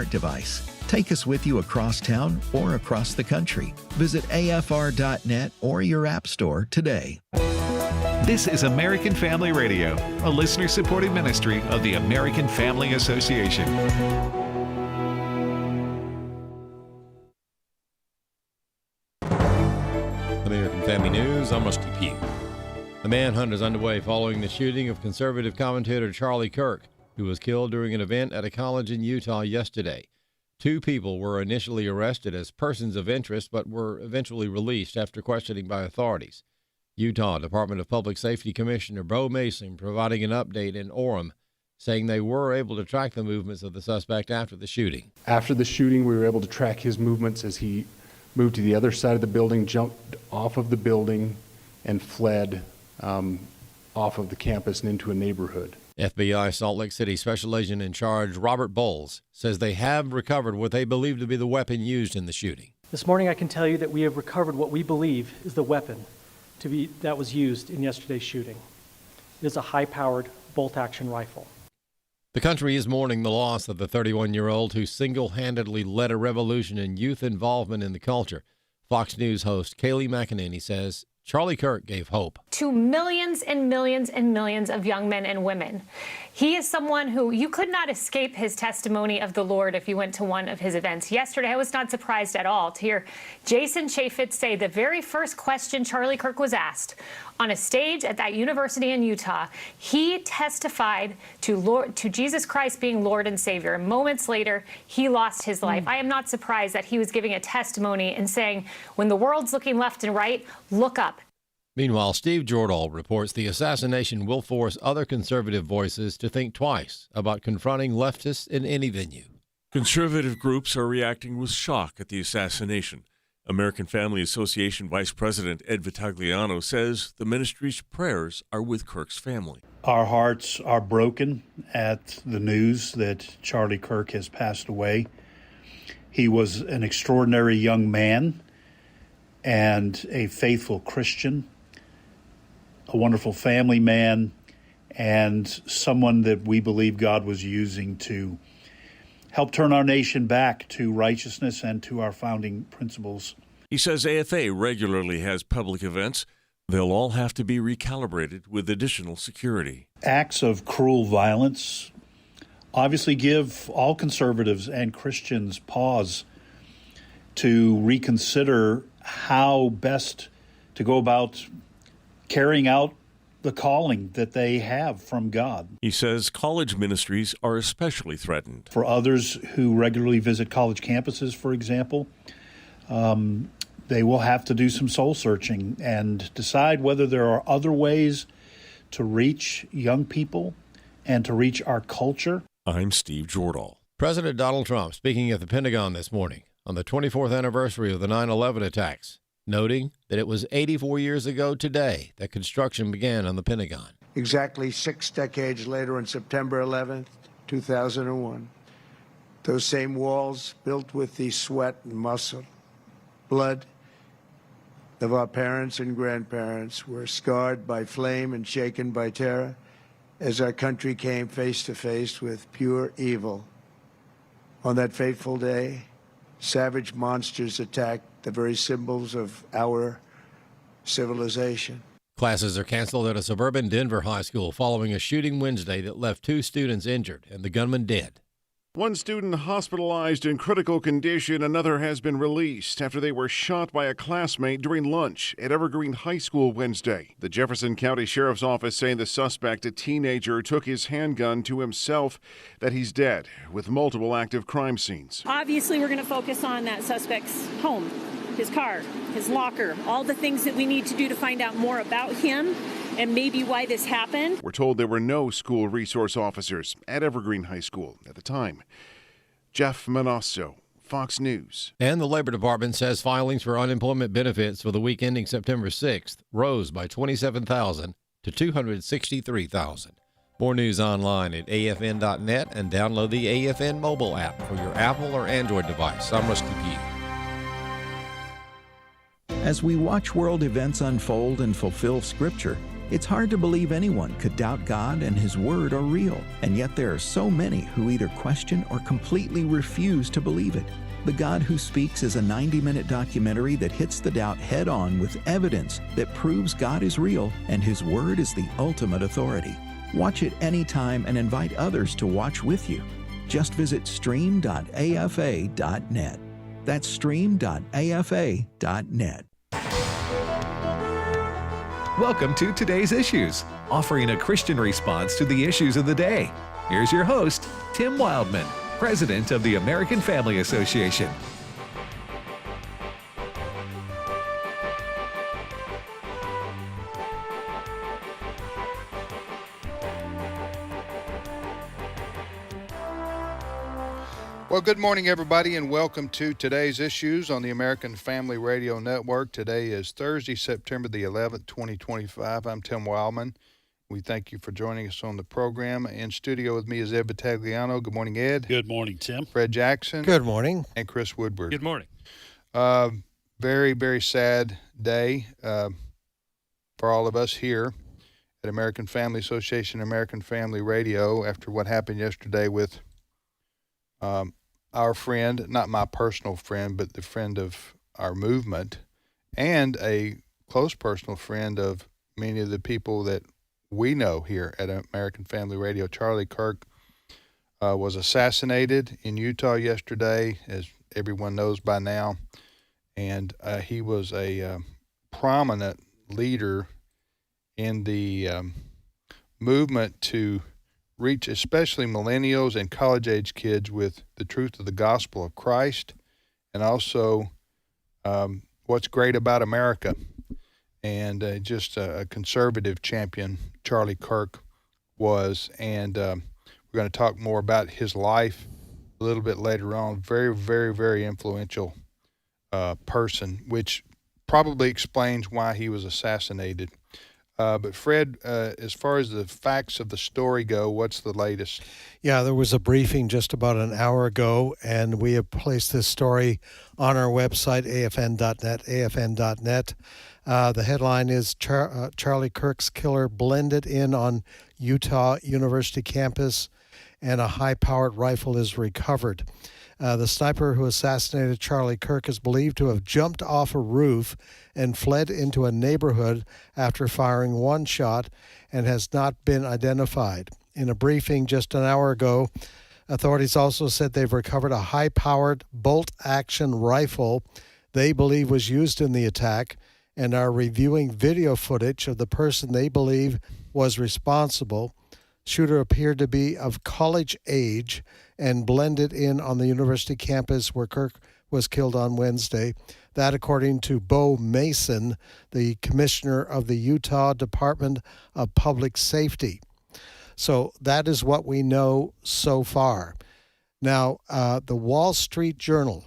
smart device. Take us with you across town or across the country. Visit afr.net or your app store today. This is American Family Radio, a listener-supported ministry of the American Family Association. American Family News, I'm Rusty Pugh. A manhunt is underway following the shooting of conservative commentator Charlie Kirk, who was killed during an event at a college in Utah yesterday. 2 people were initially arrested as persons of interest, but were eventually released after questioning by authorities. Utah Department of Public Safety Commissioner Bo Mason providing an update in Orem, saying they were able to track the movements of the suspect after the shooting. After the shooting, we were able to track his movements as he moved to the other side of the building, jumped off of the building, and fled off of the campus and into a neighborhood. FBI Salt Lake City Special Agent in Charge Robert Bowles says they have recovered what they believe to be the weapon used in the shooting. This morning I can tell you that we have recovered what we believe is the weapon that was used in yesterday's shooting. It is a high-powered bolt-action rifle. The country is mourning the loss of the 31-year-old who single-handedly led a revolution in youth involvement in the culture. Fox News host Kayleigh McEnany says Charlie Kirk gave hope to millions and millions and millions of young men and women. He is someone who you could not escape his testimony of the Lord if you went to one of his events. Yesterday, I was not surprised at all to hear Jason Chaffetz say the very first question Charlie Kirk was asked on a stage at that university in Utah, he testified to Jesus Christ being Lord and Savior. And moments later, he lost his life. I am not surprised that he was giving a testimony and saying, when the world's looking left and right, look up. Meanwhile, Steve Jordahl reports the assassination will force other conservative voices to think twice about confronting leftists in any venue. Conservative groups are reacting with shock at the assassination. American Family Association Vice President Ed Vitagliano says the ministry's prayers are with Kirk's family. Our hearts are broken at the news that Charlie Kirk has passed away. He was an extraordinary young man and a faithful Christian, a wonderful family man, and someone that we believe God was using to help turn our nation back to righteousness and to our founding principles. He says AFA regularly has public events. They'll all have to be recalibrated with additional security. Acts of cruel violence obviously give all conservatives and Christians pause to reconsider how best to go about carrying out the calling that they have from God. He says college ministries are especially threatened. For others who regularly visit college campuses, for example, they will have to do some soul searching and decide whether there are other ways to reach young people and to reach our culture. I'm Steve Jordahl. President Donald Trump speaking at the Pentagon this morning on the 24th anniversary of the 9/11 attacks, noting that it was 84 years ago today that construction began on the Pentagon. Exactly 6 decades later, on September 11th, 2001, those same walls built with the sweat and muscle, blood of our parents and grandparents were scarred by flame and shaken by terror as our country came face to face with pure evil. On that fateful day, savage monsters attacked the very symbols of our civilization. Classes are canceled at a suburban Denver high school following a shooting Wednesday that left 2 students injured and the gunman dead. One student hospitalized in critical condition. Another has been released after they were shot by a classmate during lunch at Evergreen High School Wednesday. The Jefferson County Sheriff's Office saying the suspect, a teenager, took his handgun to himself, that he's dead, with multiple active crime scenes. Obviously, we're going to focus on that suspect's home, his car, his locker, all the things that we need to do to find out more about him and maybe why this happened. We're told there were no school resource officers at Evergreen High School at the time. Jeff Manasso, Fox News. And the Labor Department says filings for unemployment benefits for the week ending September 6th rose by 27,000 to 263,000. More news online at afn.net and download the AFN mobile app for your Apple or Android device. I'm Rusty Pugh. As we watch world events unfold and fulfill Scripture, It's hard to believe anyone could doubt God and His Word are real, and yet there are so many who either question or completely refuse to believe it. The God Who Speaks is a 90-minute documentary that hits the doubt head-on with evidence that proves God is real and His Word is the ultimate authority. Watch it anytime and invite others to watch with you. Just visit stream.afa.net. That's stream.afa.net. Welcome to Today's Issues, offering a Christian response to the issues of the day. Here's your host, Tim Wildmon, President of the American Family Association. Well, good morning, everybody, and welcome to Today's Issues on the American Family Radio Network. Today is Thursday, September the 11th, 2025. I'm Tim Wildmon. We thank you for joining us on the program. In studio with me is Ed Vitagliano. Good morning, Ed. Good morning, Tim. Fred Jackson. Good morning. And Chris Woodward. Good morning. Very, very sad day for all of us here at American Family Association, American Family Radio, after what happened yesterday with our friend, not my personal friend, but the friend of our movement, and a close personal friend of many of the people that we know here at American Family Radio. Charlie Kirk was assassinated in Utah yesterday, as everyone knows by now, and he was a prominent leader in the movement to reach especially millennials and college-age kids with the truth of the gospel of Christ, and also what's great about America. And just a conservative champion, Charlie Kirk was. And we're going to talk more about his life a little bit later on. Very, very, very influential person, which probably explains why he was assassinated. But Fred, as far as the facts of the story go, what's the latest? Yeah, there was a briefing just about an hour ago, and we have placed this story on our website, afn.net. The headline is Charlie Kirk's killer blended in on Utah University campus, and a high-powered rifle is recovered. The sniper who assassinated Charlie Kirk is believed to have jumped off a roof and fled into a neighborhood after firing one shot and has not been identified. In a briefing just an hour ago, authorities also said they've recovered a high-powered bolt-action rifle they believe was used in the attack and are reviewing video footage of the person they believe was responsible. Shooter appeared to be of college age and blended in on the university campus where Kirk was killed on Wednesday. That, according to Bo Mason, the commissioner of the Utah Department of Public Safety. So that is what we know so far. Now, the Wall Street Journal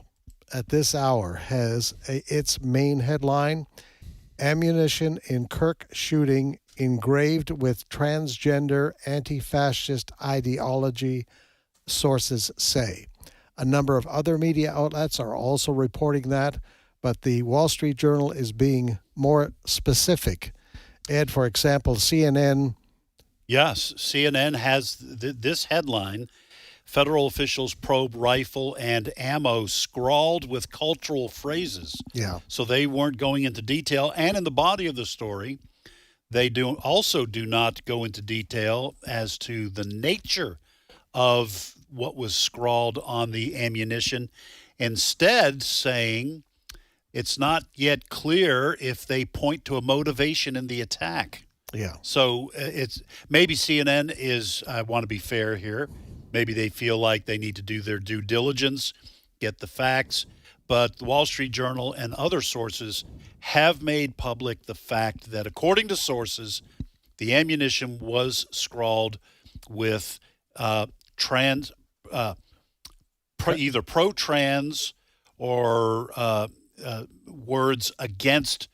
at this hour has its main headline, Ammunition in Kirk Shooting Engraved with Transgender Anti-Fascist Ideology, sources say. A number of other media outlets are also reporting that, but the Wall Street Journal is being more specific. Ed, for example, CNN. Yes, CNN has this headline, Federal officials probe rifle and ammo scrawled with cultural phrases. Yeah. So they weren't going into detail. And in the body of the story, they also do not go into detail as to the nature of what was scrawled on the ammunition, instead saying it's not yet clear if they point to a motivation in the attack. Yeah. So it's maybe CNN is, I want to be fair here, maybe they feel like they need to do their due diligence, get the facts, but the Wall Street Journal and other sources have made public the fact that, according to sources, the ammunition was scrawled with either pro-trans or words against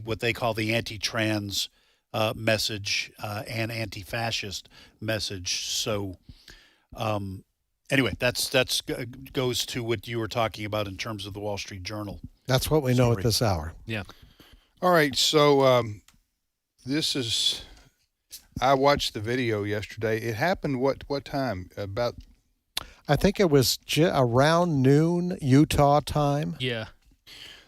what they call the anti-trans message and anti-fascist message. So anyway, that's goes to what you were talking about in terms of the Wall Street Journal. That's what we know at this hour. Yeah. All right, so this is. I watched the video yesterday. It happened what time? About. I think it was around noon Utah time. Yeah.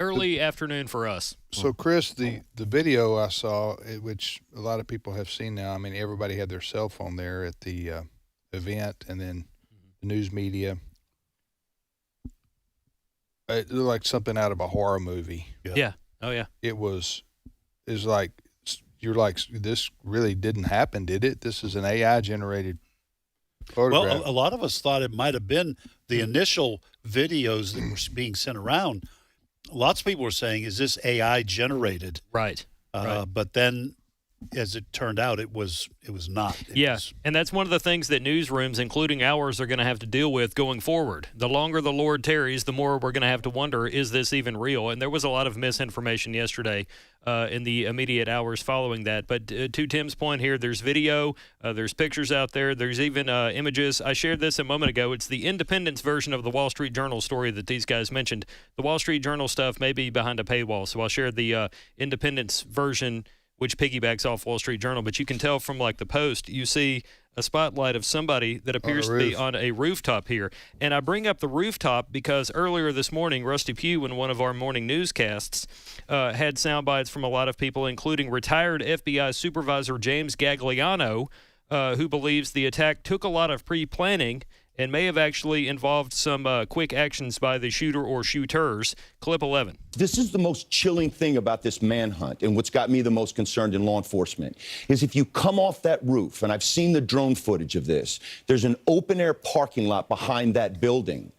Early afternoon for us. So, Chris, the video I saw, which a lot of people have seen now, I mean, everybody had their cell phone there at the event, and then the news media. It looked like something out of a horror movie. Yeah. Oh, yeah. It's like, you're like, this really didn't happen, did it? This is an AI-generated photograph. Well, a lot of us thought it might have been the initial videos that were being sent around. Lots of people were saying, is this AI generated? Right. But then, as it turned out, it was not. And that's one of the things that newsrooms, including ours, are going to have to deal with going forward. The longer the Lord tarries, the more we're going to have to wonder, is this even real? And there was a lot of misinformation yesterday in the immediate hours following that. But to Tim's point here, there's video, there's pictures out there, there's even images. I shared this a moment ago. It's the Independent's version of the Wall Street Journal story that these guys mentioned. The Wall Street Journal stuff may be behind a paywall, so I'll share the Independent's version, which piggybacks off Wall Street Journal. But you can tell from like the Post, you see a spotlight of somebody that appears to be on a rooftop here. And I bring up the rooftop because earlier this morning, Rusty Pugh, in one of our morning newscasts, had sound bites from a lot of people, including retired FBI Supervisor James Gagliano, who believes the attack took a lot of pre-planning and may have actually involved some quick actions by the shooter or shooters. Clip 11. This is the most chilling thing about this manhunt, and what's got me the most concerned in law enforcement, is if you come off that roof, and I've seen the drone footage of this, there's an open-air parking lot behind that building.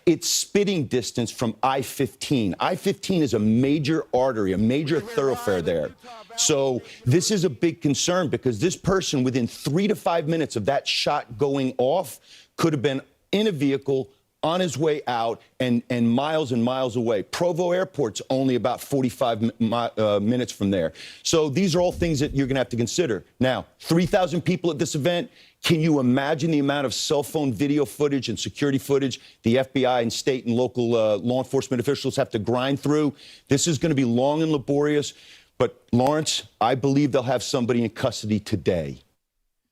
It's spitting distance from I-15. I-15 is a major artery, a major thoroughfare there. So this is a big concern because this person, within 3 to 5 minutes of that shot going off, could have been in a vehicle on his way out and miles away. Provo Airport's only about 45 minutes from there. So these are all things that you're going to have to consider. Now, 3,000 people at this event. Can you imagine the amount of cell phone video footage and security footage the FBI and state and local law enforcement officials have to grind through? This is going to be long and laborious. But, Lawrence, I believe they'll have somebody in custody today.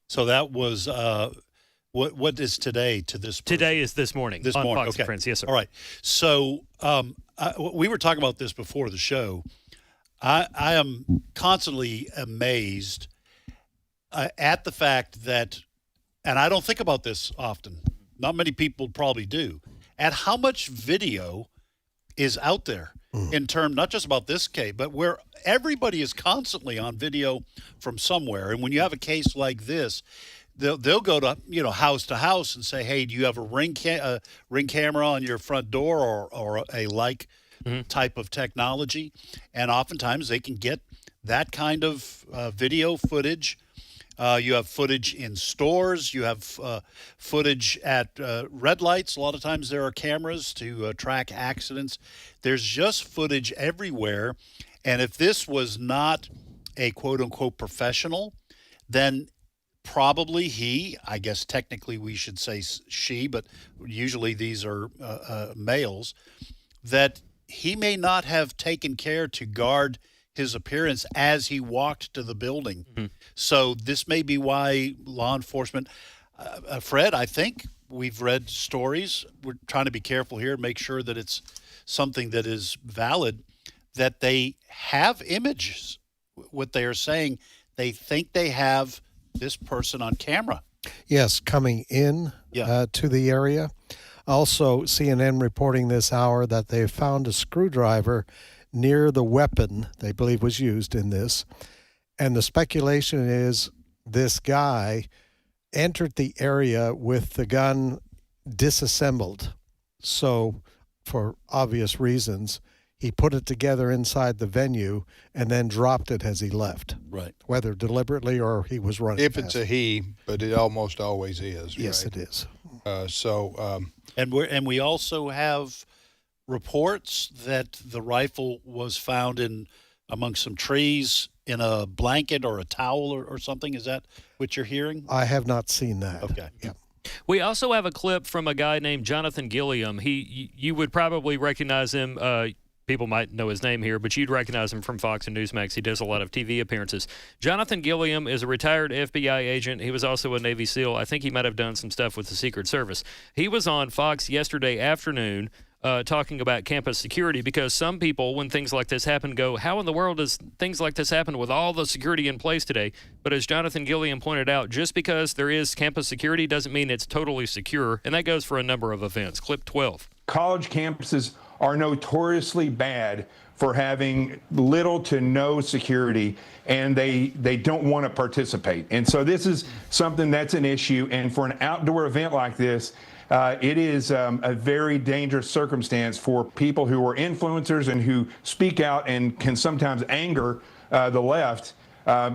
So that was what is today to this person? Today is this morning this on morning. Fox Okay. and Friends. Yes, sir. All right. So we were talking about this before the show. I am constantly amazed at the fact that, and I don't think about this often, not many people probably do, at how much video is out there in terms, not just about this case, but where everybody is constantly on video from somewhere. And when you have a case like this, they'll go to house and say, hey, do you have a ring camera on your front door or a like type of technology? And oftentimes they can get that kind of video footage. You have footage in stores. You have footage at red lights. A lot of times there are cameras to track accidents. There's just footage everywhere. And if this was not a quote-unquote professional, then probably he, I guess technically we should say she, but usually these are males, that he may not have taken care to guard his appearance as he walked to the building. So this may be why law enforcement, Fred, I think we've read stories. We're trying to be careful here and make sure that it's something that is valid, that they have images. What they are saying, they think they have this person on camera. Yes, coming in to the area. Also, CNN reporting this hour that they found a screwdriver near the weapon they believe was used in this. And the speculation is this guy entered the area with the gun disassembled. So, for obvious reasons, he put it together inside the venue and then dropped it as he left. Right. Whether deliberately or he was running If past. it's a he, but it almost always is. Yes, right? it is. And we also have reports that the rifle was found among some trees in a blanket or a towel or something. Is that what you're hearing? I have not seen that. Okay. Yeah. We also have a clip from a guy named Jonathan Gilliam. You would probably recognize him. people might know his name here, but you'd recognize him from Fox and Newsmax. He does a lot of TV appearances. Jonathan Gilliam is a retired FBI agent. He was also a Navy SEAL. I think he might have done some stuff with the Secret Service. He was on Fox yesterday afternoon talking about campus security, because some people, when things like this happen, go, how in the world does things like this happen with all the security in place today? But as Jonathan Gilliam pointed out, just because there is campus security doesn't mean it's totally secure, and that goes for a number of events. Clip 12. College campuses are notoriously bad for having little to no security, and they don't want to participate. And so this is something that's an issue. And for an outdoor event like this, it is a very dangerous circumstance for people who are influencers and who speak out and can sometimes anger the left.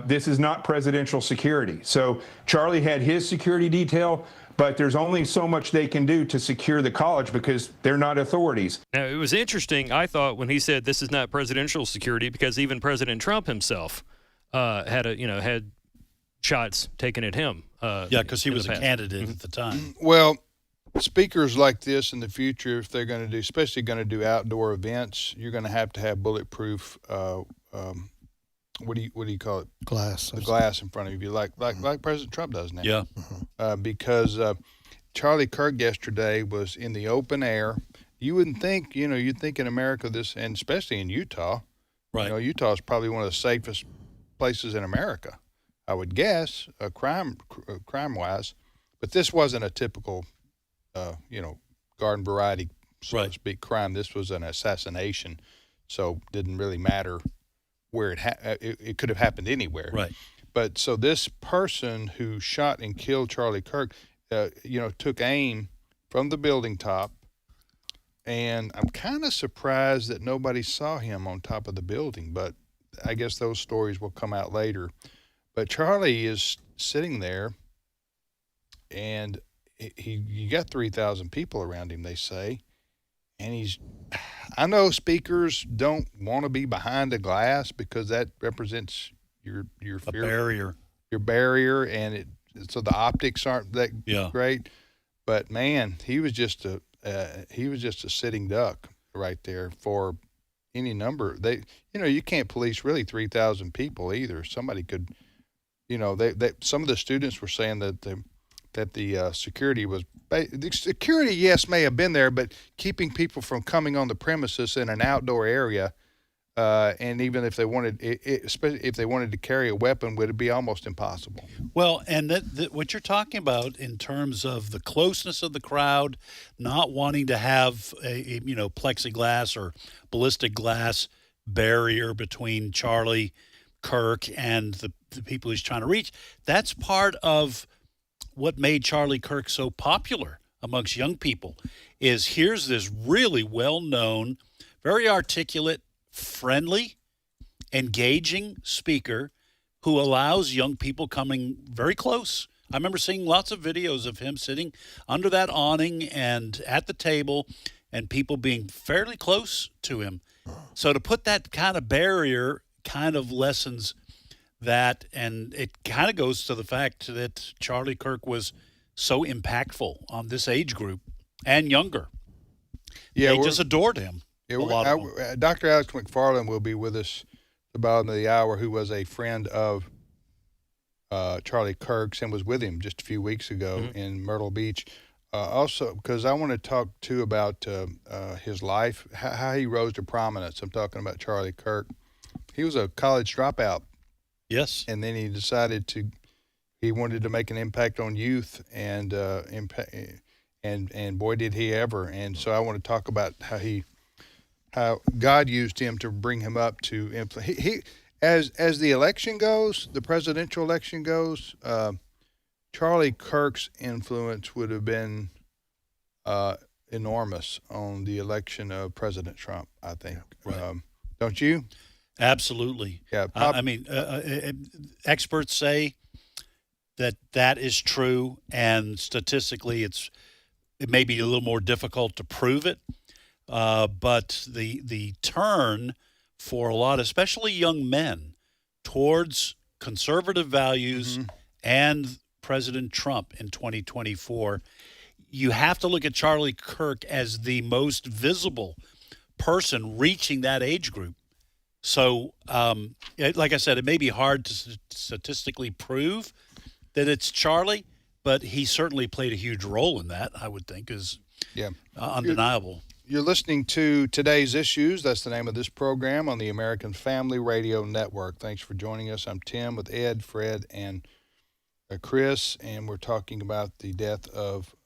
This is not presidential security. So Charlie had his security detail, but there's only so much they can do to secure the college because they're not authorities. Now, it was interesting, I thought, when he said this is not presidential security, because even President Trump himself had shots taken at him. Because he was a candidate at the time. Well, speakers like this in the future, if they're going to do, especially going to do outdoor events, you're going to have bulletproof. What do you call it? Glass. The glass in front of you, like President Trump does now. Yeah. Because Charlie Kirk yesterday was in the open air. You wouldn't think, you'd think in America this, and especially in Utah. Right. Utah is probably one of the safest places in America, I would guess, crime-wise. But this wasn't a typical, garden variety, so to speak, crime. This was an assassination, so didn't really matter where it could have happened anywhere. Right. But so this person who shot and killed Charlie Kirk, took aim from the building top, and I'm kind of surprised that nobody saw him on top of the building, but I guess those stories will come out later. But Charlie is sitting there, and you got 3,000 people around him, they say, and I know speakers don't want to be behind a glass because that represents your fear, barrier, your barrier, and so the optics aren't that great. But man, he was just a sitting duck right there for any number. You can't police really 3,000 people either. Somebody could, some of the students were saying that the security was. The security, yes, may have been there, but keeping people from coming on the premises in an outdoor area, and even if they wanted, especially if they wanted to carry a weapon, would it be almost impossible? Well, and what you're talking about in terms of the closeness of the crowd, not wanting to have a plexiglass or ballistic glass barrier between Charlie Kirk and the people he's trying to reach, that's part of what made Charlie Kirk so popular amongst young people. Is here's this really well-known, very articulate, friendly, engaging speaker who allows young people coming very close. I remember seeing lots of videos of him sitting under that awning and at the table and people being fairly close to him. So to put that kind of barrier kind of lessens that, and it kind of goes to the fact that Charlie Kirk was so impactful on this age group and younger. Yeah, they just adored him. Yeah, Dr. Alex McFarland will be with us at the bottom of the hour, who was a friend of Charlie Kirk's and was with him just a few weeks ago in Myrtle Beach. Also, because I want to talk, too, about his life, how he rose to prominence. I'm talking about Charlie Kirk. He was a college dropout. Yes. And then he decided he wanted to make an impact on youth, and boy, did he ever. And so I want to talk about how God used him to bring him up to influence. As the election goes, the presidential election goes, Charlie Kirk's influence would have been enormous on the election of President Trump, I think. Right. Don't you? Absolutely. Yeah. Experts say that is true, and statistically it may be a little more difficult to prove it, but the turn for a lot, especially young men, towards conservative values and President Trump in 2024, you have to look at Charlie Kirk as the most visible person reaching that age group. So, like I said, it may be hard to statistically prove that it's Charlie, but he certainly played a huge role in that, I would think, is undeniable. You're listening to Today's Issues. That's the name of this program on the American Family Radio Network. Thanks for joining us. I'm Tim with Ed, Fred, and Chris, and we're talking about the death of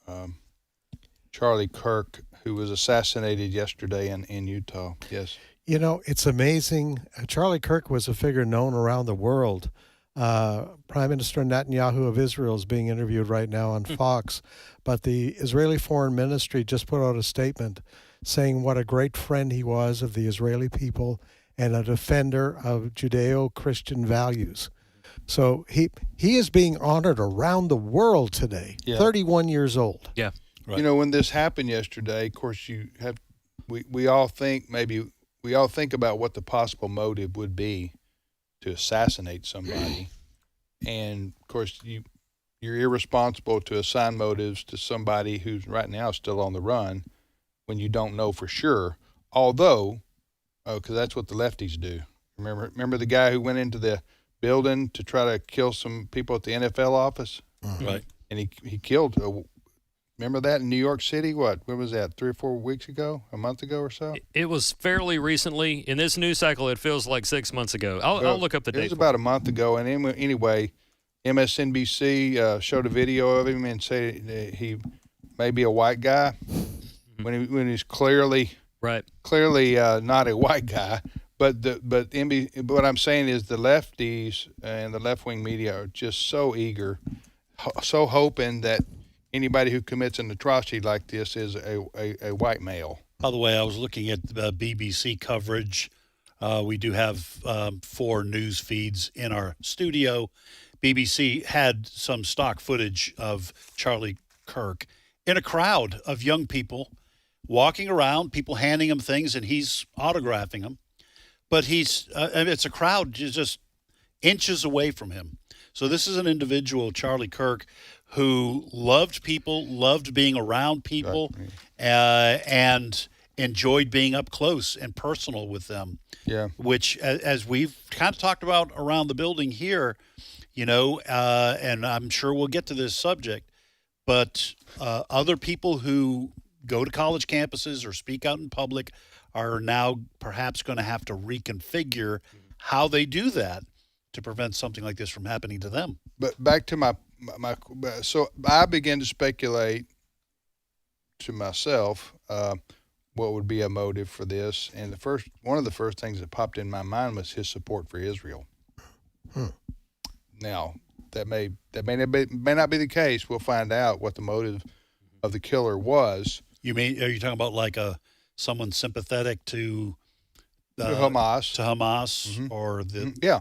Charlie Kirk, who was assassinated yesterday in Utah. Yes. You know, it's amazing. Charlie Kirk was a figure known around the world. Prime Minister Netanyahu of Israel is being interviewed right now on Fox, but the Israeli Foreign Ministry just put out a statement saying what a great friend he was of the Israeli people and a defender of Judeo-Christian values. So he is being honored around the world today, 31 years old. Yeah. Right. You know, when this happened yesterday, of course, we all think about what the possible motive would be to assassinate somebody. And, of course, you're irresponsible to assign motives to somebody who's right now still on the run when you don't know for sure. Although, because that's what the lefties do. Remember the guy who went into the building to try to kill some people at the NFL office? Right. And he killed, remember that in New York City? When was that, 3 or 4 weeks ago, a month ago or so? It was fairly recently. In this news cycle, it feels like 6 months ago. I'll look up the date. It was about a month ago. And anyway, MSNBC showed a video of him and said he may be a white guy when he's clearly not a white guy. But what I'm saying is the lefties and the left-wing media are just so eager, so hoping that anybody who commits an atrocity like this is a white male. By the way, I was looking at BBC coverage. We do have 4 news feeds in our studio. BBC had some stock footage of Charlie Kirk in a crowd of young people walking around, people handing him things, and he's autographing them. But it's a crowd just inches away from him. So this is an individual, Charlie Kirk, who loved people, loved being around people, and enjoyed being up close and personal with them. Yeah. Which, as we've kind of talked about around the building here, and I'm sure we'll get to this subject, but other people who go to college campuses or speak out in public are now perhaps going to have to reconfigure how they do that to prevent something like this from happening to them. But back to so I began to speculate to myself what would be a motive for this, and one of the first things that popped in my mind was his support for Israel. Now that may not be the case. We'll find out what the motive of the killer was. Are you talking about like someone sympathetic to Hamas? To Hamas or the yeah.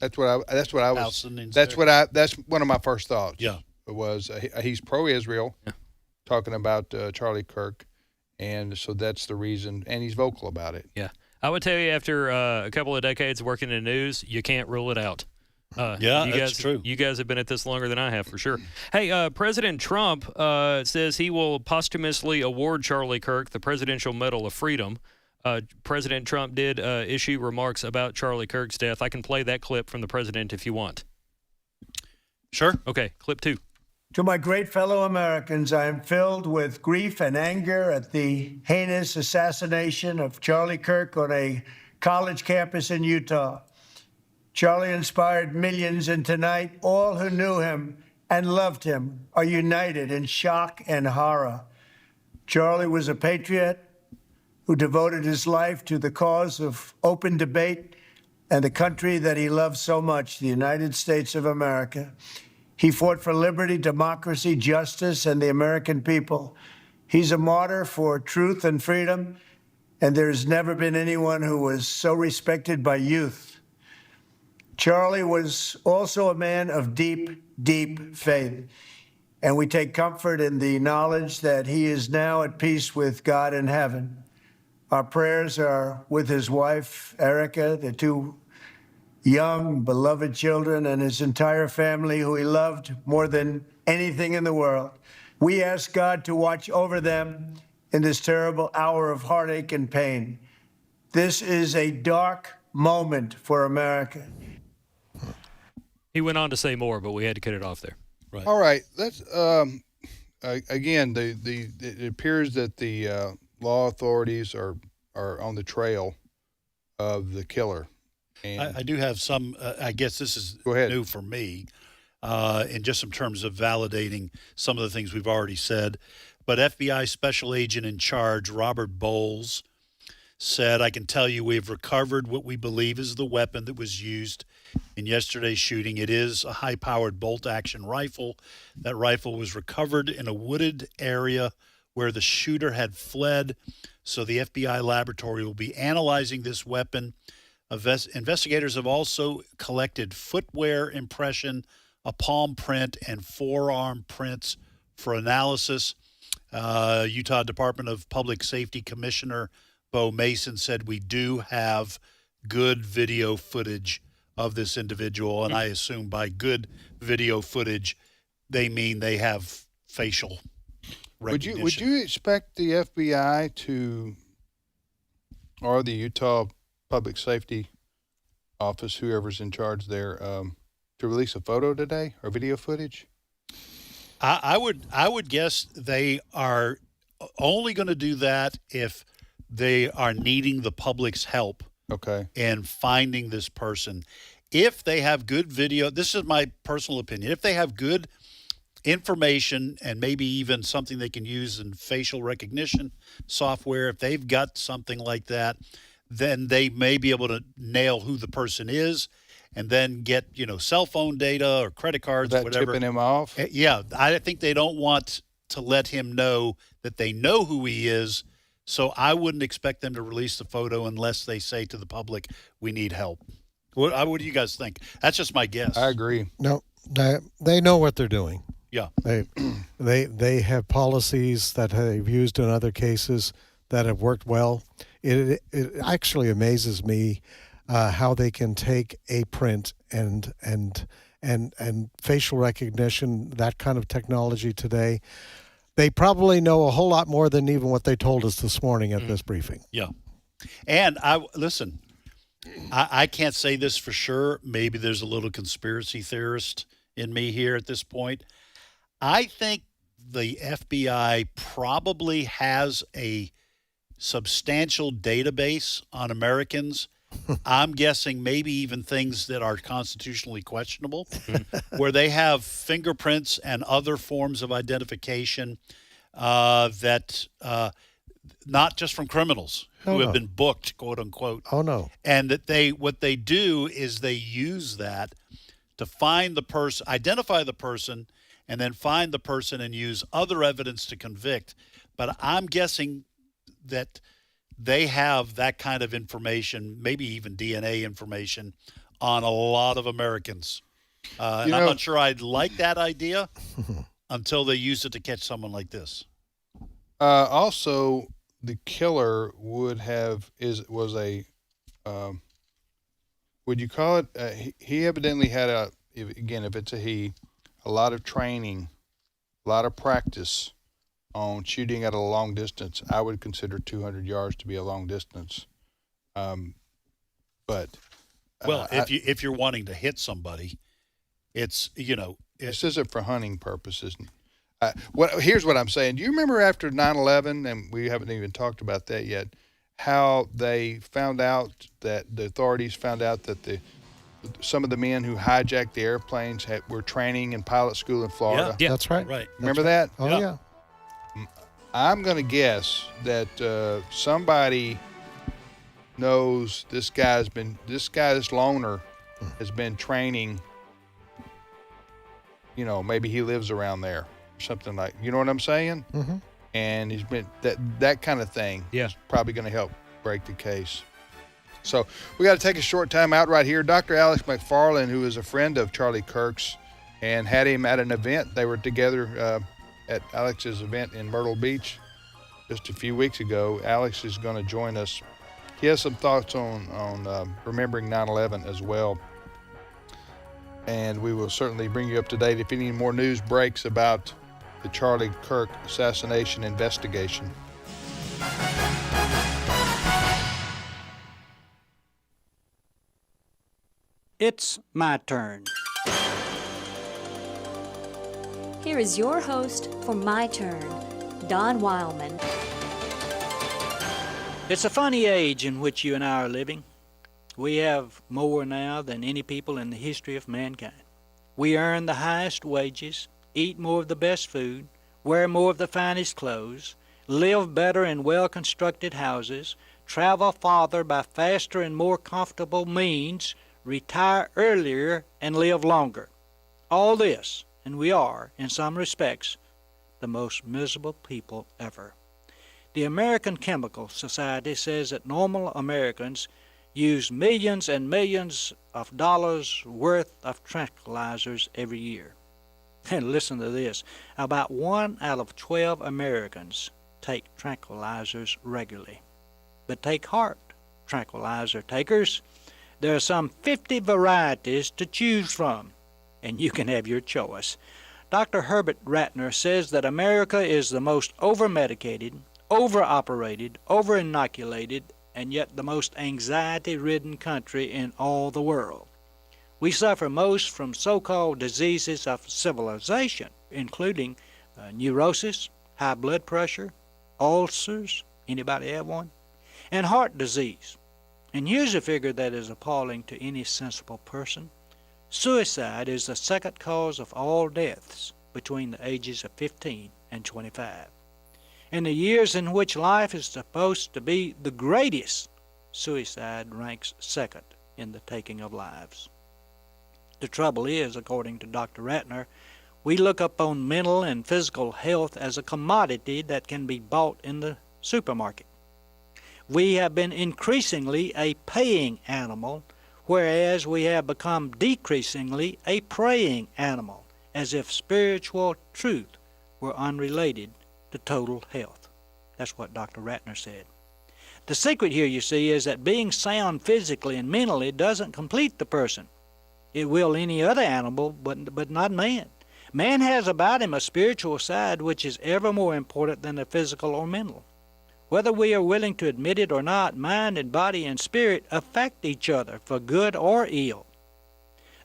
That's one of my first thoughts. Yeah, it was he's pro-Israel, talking about Charlie Kirk, and so that's the reason. And he's vocal about it. Yeah, I would tell you after a couple of decades working in news, you can't rule it out. That's true. You guys have been at this longer than I have, for sure. Hey, President Trump says he will posthumously award Charlie Kirk the Presidential Medal of Freedom. President Trump did issue remarks about Charlie Kirk's death. I can play that clip from the president if you want. Sure. Okay, clip 2. To my great fellow Americans, I am filled with grief and anger at the heinous assassination of Charlie Kirk on a college campus in Utah. Charlie inspired millions, and tonight, all who knew him and loved him are united in shock and horror. Charlie was a patriot who devoted his life to the cause of open debate and the country that he loved so much, the United States of America. He fought for liberty, democracy, justice, and the American people. He's a martyr for truth and freedom, and there's never been anyone who was so respected by youth. Charlie was also a man of deep, deep faith, and we take comfort in the knowledge that he is now at peace with God in heaven. Our prayers are with his wife, Erica, the 2 young, beloved children, and his entire family, who he loved more than anything in the world. We ask God to watch over them in this terrible hour of heartache and pain. This is a dark moment for America. He went on to say more, but we had to cut it off there. Right. All right. Let's again. It appears that the law authorities are on the trail of the killer. And I do have some. I guess this is new for me, in just in terms of validating some of the things we've already said. But FBI Special Agent in Charge Robert Bowles said, "I can tell you we've recovered what we believe is the weapon that was used in yesterday's shooting. It is a high-powered bolt-action rifle. That rifle was recovered in a wooded area where the shooter had fled. So the FBI laboratory will be analyzing this weapon. Investigators have also collected footwear impression, a palm print, and forearm prints for analysis." Utah Department of Public Safety Commissioner Bo Mason said, "We do have good video footage of this individual," and I assume by good video footage, they mean they have facial recognition. Would you expect the FBI or the Utah Public Safety Office, whoever's in charge there, to release a photo today or video footage? I would guess they are only going to do that if they are needing the public's help. Okay. In finding this person. If they have good video, this is my personal opinion. If they have good information and maybe even something they can use in facial recognition software, if they've got something like that, then they may be able to nail who the person is and then get, cell phone data or credit cards, That whatever. tipping him off? Yeah. I think they don't want to let him know that they know who he is. So I wouldn't expect them to release the photo unless they say to the public, "We need help." What do you guys think? That's just my guess. I agree. No, they know what they're doing. Yeah. They have policies that they've used in other cases that have worked well. It actually amazes me how they can take a print and facial recognition, that kind of technology today. They probably know a whole lot more than even what they told us this morning at this briefing. Yeah. And I can't say this for sure. Maybe there's a little conspiracy theorist in me here at this point. I think the FBI probably has a substantial database on Americans. I'm guessing maybe even things that are constitutionally questionable, where they have fingerprints and other forms of identification that not just from criminals who have been booked, quote unquote. Oh, no. And that what they do is they use that to find the person, identify the person, and then find the person and use other evidence to convict. But I'm guessing that they have that kind of information, maybe even DNA information, on a lot of Americans. And I'm not sure I'd like that idea until they use it to catch someone like this. Also, the killer would you call it? He evidently had if it's a he, a lot of training, a lot of practice on shooting at a long distance. I would consider 200 yards to be a long distance. But if you're wanting to hit somebody, it's this isn't for hunting purposes. Here's what I'm saying. Do you remember after 9/11, and we haven't even talked about that yet, how they found out that the authorities found out that some of the men who hijacked the airplanes were training in pilot school in Florida? Yeah. That's right. Right. Remember that? Oh, yeah. I'm going to guess that somebody knows this loner has been training, maybe he lives around there or something like, you know what I'm saying? Mm-hmm. And he's been that kind of thing. Yeah. Is probably going to help break the case. So we got to take a short time out right here. Dr. Alex McFarland, who is a friend of Charlie Kirk's and had him at an event. They were together at Alex's event in Myrtle Beach just a few weeks ago. Alex is going to join us. He has some thoughts on remembering 9/11 as well. And we will certainly bring you up to date if any more news breaks about the Charlie Kirk assassination investigation. It's my turn. Here is your host for My Turn, Don Wildmon. It's a funny age in which you and I are living. We have more now than any people in the history of mankind. We earn the highest wages, eat more of the best food, wear more of the finest clothes, live better in well-constructed houses, travel farther by faster and more comfortable means, retire earlier, and live longer. All this, and we are, in some respects, the most miserable people ever. The American Chemical Society says that normal Americans use millions and millions of dollars worth of tranquilizers every year. And listen to this, about 1 out of 12 Americans take tranquilizers regularly. But take heart, tranquilizer takers. There are some 50 varieties to choose from, and you can have your choice. Dr. Herbert Ratner says that America is the most over-medicated, over-operated, over-inoculated, and yet the most anxiety-ridden country in all the world. We suffer most from so-called diseases of civilization, including neurosis, high blood pressure, ulcers, anybody have one? And heart disease. And here's a figure that is appalling to any sensible person. Suicide is the second cause of all deaths between the ages of 15 and 25. In the years in which life is supposed to be the greatest, suicide ranks second in the taking of lives. The trouble is, according to Dr. Ratner, we look upon mental and physical health as a commodity that can be bought in the supermarket. We have been increasingly a paying animal, whereas we have become decreasingly a praying animal, as if spiritual truth were unrelated to total health. That's what Dr. Ratner said. The secret here, you see, is that being sound physically and mentally doesn't complete the person. It will any other animal, but not man. Man has about him a spiritual side which is ever more important than the physical or mental. Whether we are willing to admit it or not, mind and body and spirit affect each other for good or ill.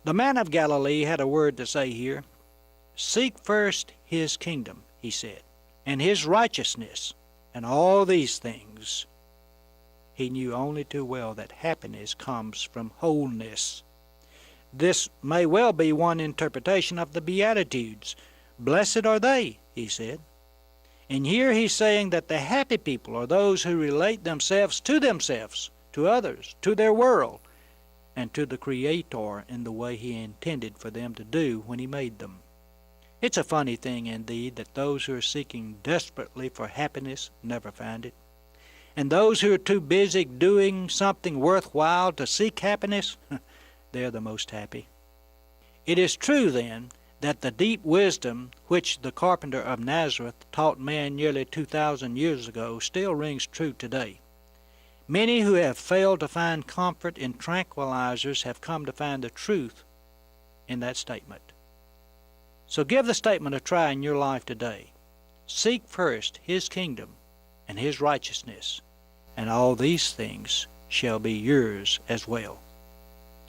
The man of Galilee had a word to say here. Seek first his kingdom, he said, and his righteousness, and all these things. He knew only too well that happiness comes from wholeness. This may well be one interpretation of the Beatitudes. Blessed are they, he said. And here he's saying that the happy people are those who relate themselves, to others, to their world, and to the Creator in the way he intended for them to do when he made them. It's a funny thing indeed that those who are seeking desperately for happiness never find it. And those who are too busy doing something worthwhile to seek happiness, they're the most happy. It is true, then, that the deep wisdom which the carpenter of Nazareth taught man nearly 2,000 years ago still rings true today. Many who have failed to find comfort in tranquilizers have come to find the truth in that statement. So give the statement a try in your life today. Seek first his kingdom and his righteousness, and all these things shall be yours as well.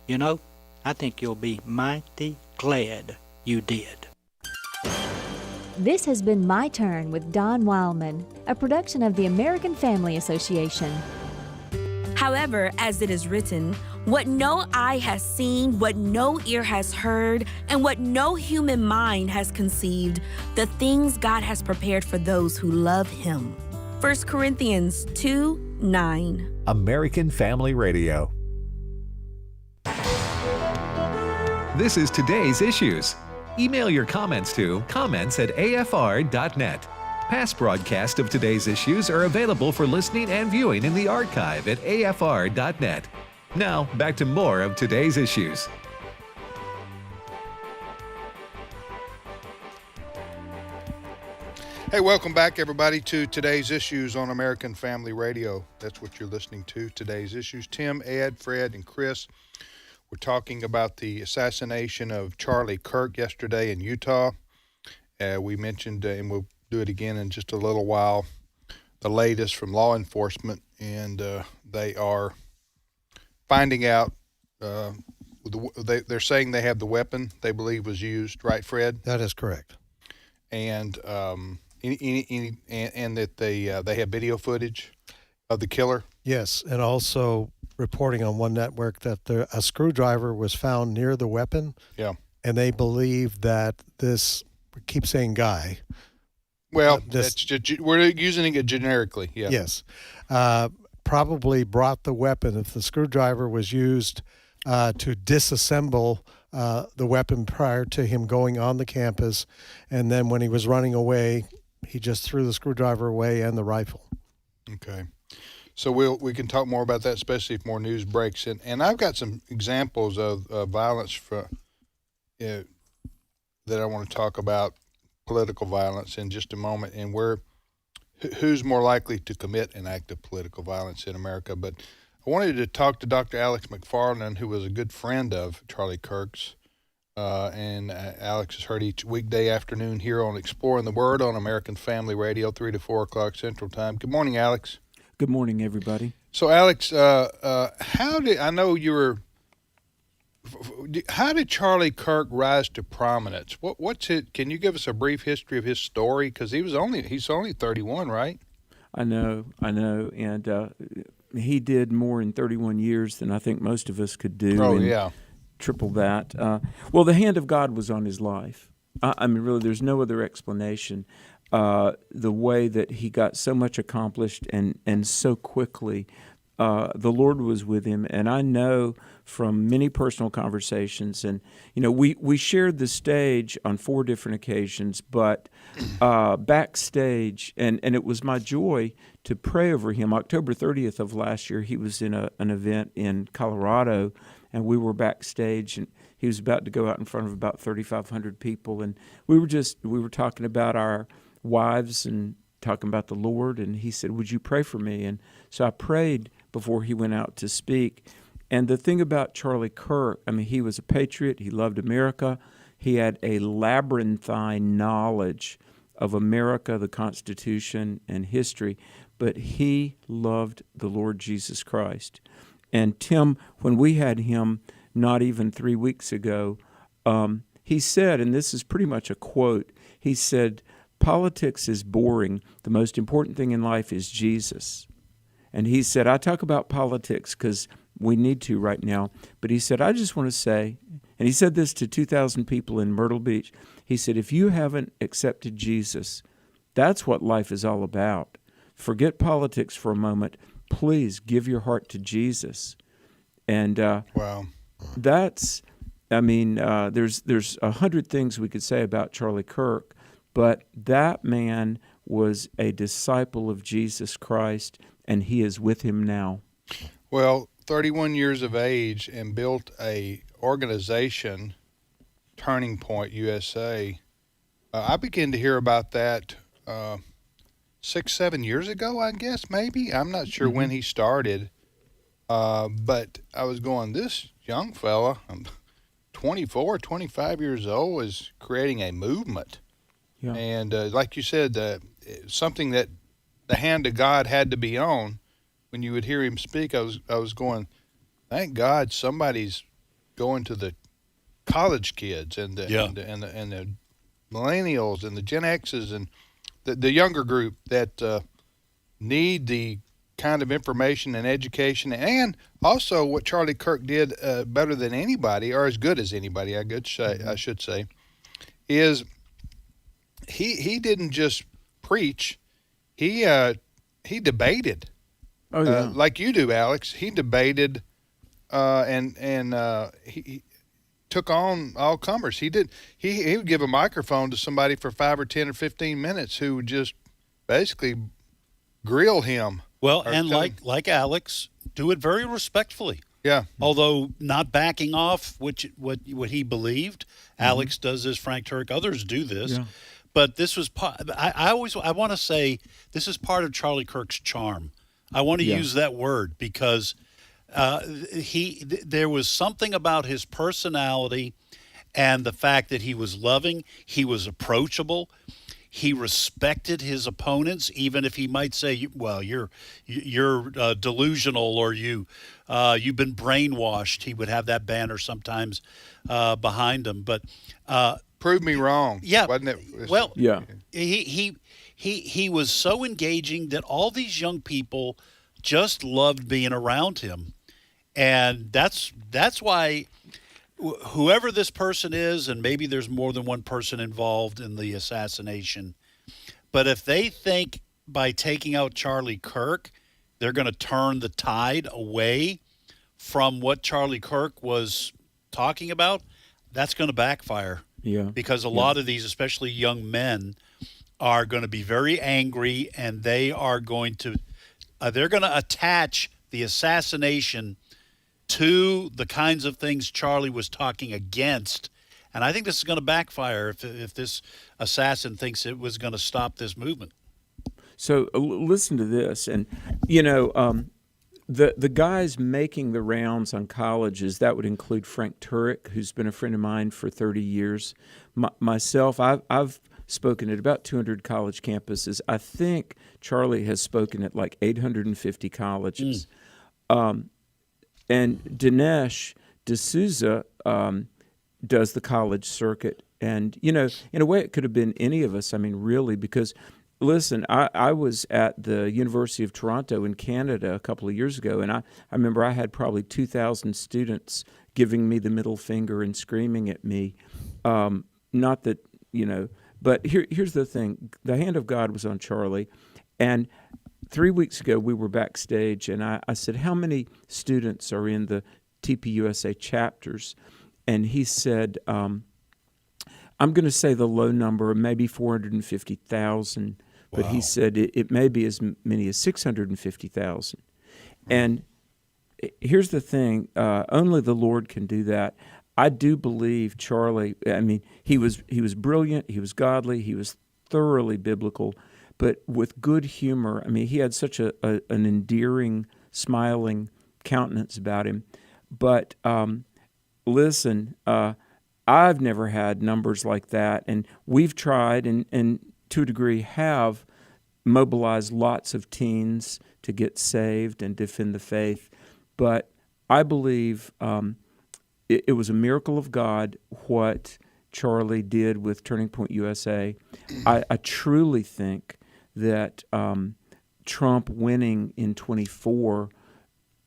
You know, I think you'll be mighty glad you did. This has been My Turn with Don Wildmon, a production of the American Family Association. However, as it is written, what no eye has seen, what no ear has heard, and what no human mind has conceived, the things God has prepared for those who love him. 1 Corinthians 2:9. American Family Radio. This is Today's Issues. Email your comments to comments@afr.net. Past broadcasts of Today's Issues are available for listening and viewing in the archive at afr.net. Now, back to more of Today's Issues. Hey, welcome back, everybody, to Today's Issues on American Family Radio. That's what you're listening to, Today's Issues. Tim, Ed, Fred, and Chris. We're talking about the assassination of Charlie Kirk yesterday in Utah. We mentioned, and we'll do it again in just a little while, the latest from law enforcement, and they are finding out they're saying they have the weapon they believe was used, right, Fred? That is correct. And and that they have video footage of the killer. Yes, and also reporting on one network that a screwdriver was found near the weapon. Yeah, and they believe that this, we keep saying guy. Well, we're using it generically. Yeah. Yes, probably brought the weapon. If the screwdriver was used to disassemble the weapon prior to him going on the campus, and then when he was running away, he just threw the screwdriver away and the rifle. Okay. So we can talk more about that, especially if more news breaks. And I've got some examples of violence that I want to talk about, political violence, in just a moment, and who's more likely to commit an act of political violence in America. But I wanted to talk to Dr. Alex McFarland, who was a good friend of Charlie Kirk's. And Alex is heard each weekday afternoon here on Exploring the Word on American Family Radio, 3 to 4 o'clock Central Time. Good morning, Alex. Good morning, everybody. So, Alex, how did Charlie Kirk rise to prominence? What's it? Can you give us a brief history of his story? Because he's only 31, right? I know, and he did more in 31 years than I think most of us could do. Oh, yeah. Triple that. Well, the hand of God was on his life. I mean, really, there's no other explanation. The way that he got so much accomplished and so quickly, the Lord was with him. And I know from many personal conversations, and we shared the stage on 4 different occasions, but backstage, and it was my joy to pray over him. October 30th of last year, he was in an event in Colorado, and we were backstage, and he was about to go out in front of about 3,500 people, and we were talking about our wives and talking about the Lord, and he said, "Would you pray for me?" And so I prayed before he went out to speak. And the thing about Charlie Kirk, I mean, he was a patriot. He loved America. He had a labyrinthine knowledge of America, the Constitution, and history, but he loved the Lord Jesus Christ. And Tim, when we had him not even 3 weeks ago, he said, and this is pretty much a quote, he said, "Politics is boring. The most important thing in life is Jesus." And he said, I talk about politics because we need to right now, but he said, I just want to say, and he said this to 2,000 people in Myrtle Beach, he said, if you haven't accepted Jesus, that's what life is all about. Forget politics for a moment. Please give your heart to Jesus. And wow, that's, I mean, there's 100 things we could say about Charlie Kirk, but that man was a disciple of Jesus Christ, and he is with him now. Well, 31 years of age and built a organization, Turning Point USA. I began to hear about that 6-7 years ago, I guess, maybe. I'm not sure when he started, but I was going, this young fella, 24, 25 years old, is creating a movement. Yeah. And like you said, something that the hand of God had to be on. When you would hear him speak, I was going, thank God somebody's going to the college kids and the millennials and the Gen X's and the younger group that need the kind of information and education, and also what Charlie Kirk did better than anybody, or as good as anybody, I should say, is he didn't just preach, he debated. Oh, yeah. Like you do, Alex. He debated and he took on all comers. He would give a microphone to somebody for 5 or 10 or 15 minutes who would just basically grill him. Well, and like Alex, do it very respectfully. Yeah. Although not backing off what he believed. Mm-hmm. Alex does this, Frank Turk, others do this. Yeah. But this was I want to say this is part of Charlie Kirk's charm. I want to use that word because there was something about his personality and the fact that he was loving, he was approachable. He respected his opponents, even if he might say, "Well, you're delusional," or you've been brainwashed. He would have that banner sometimes behind him. But prove me wrong. Yeah, wasn't it? Well, yeah. He was so engaging that all these young people just loved being around him, and that's why. Whoever this person is, and maybe there's more than one person involved in the assassination, but if they think by taking out Charlie Kirk, they're going to turn the tide away from what Charlie Kirk was talking about, that's going to backfire. Yeah. Because a lot of these, especially young men, are going to be very angry, and they are going to they're going to attach the assassination to the kinds of things Charlie was talking against. And I think this is going to backfire if this assassin thinks it was going to stop this movement. So listen to this. And, you know, the guys making the rounds on colleges, that would include Frank Turek, who's been a friend of mine for 30 years. Myself, I've spoken at about 200 college campuses. I think Charlie has spoken at like 850 colleges. And Dinesh D'Souza does the college circuit. And, you know, in a way it could have been any of us, I mean, really, because, listen, I was at the University of Toronto in Canada a couple of years ago, and I remember I had probably 2,000 students giving me the middle finger and screaming at me. Not that, you know, but here's the thing. The hand of God was on Charlie, and 3 weeks ago, we were backstage, and I said, how many students are in the TPUSA chapters? And he said, I'm going to say the low number, maybe 450,000, but he said it may be as many as 650,000. And here's the thing, only the Lord can do that. I do believe Charlie, I mean, he was brilliant, he was godly, he was thoroughly biblical, but with good humor. I mean, he had such an endearing, smiling countenance about him. But listen, I've never had numbers like that, and we've tried and to a degree have mobilized lots of teens to get saved and defend the faith. But I believe it was a miracle of God what Charlie did with Turning Point USA. I truly think that Trump winning in 24,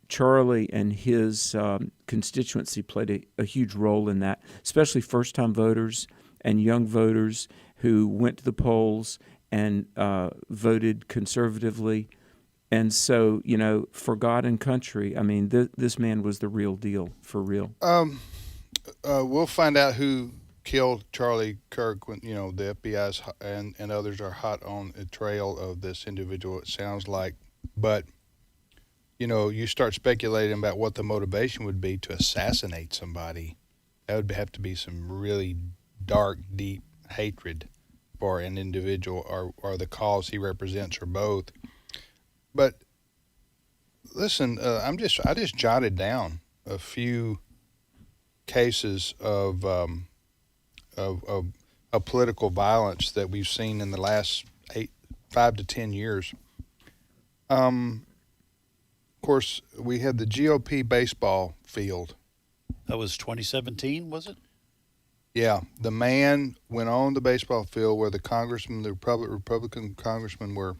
Charlie and his constituency played a huge role in that, especially first-time voters and young voters who went to the polls and voted conservatively. And so, you know, for God and country, I mean, this man was the real deal, for real. We'll find out who killed Charlie Kirk when, you know, the FBI and others are hot on a trail of this individual, it sounds like. But, you know, you start speculating about what the motivation would be to assassinate somebody. That would have to be some really dark, deep hatred for an individual or the cause he represents, or both. But listen, I just jotted down a few cases of political violence that we've seen in the last 5 to 10 years. Of course, we had the GOP baseball field. That was 2017, was it? Yeah, the man went on the baseball field where the Republican congressmen were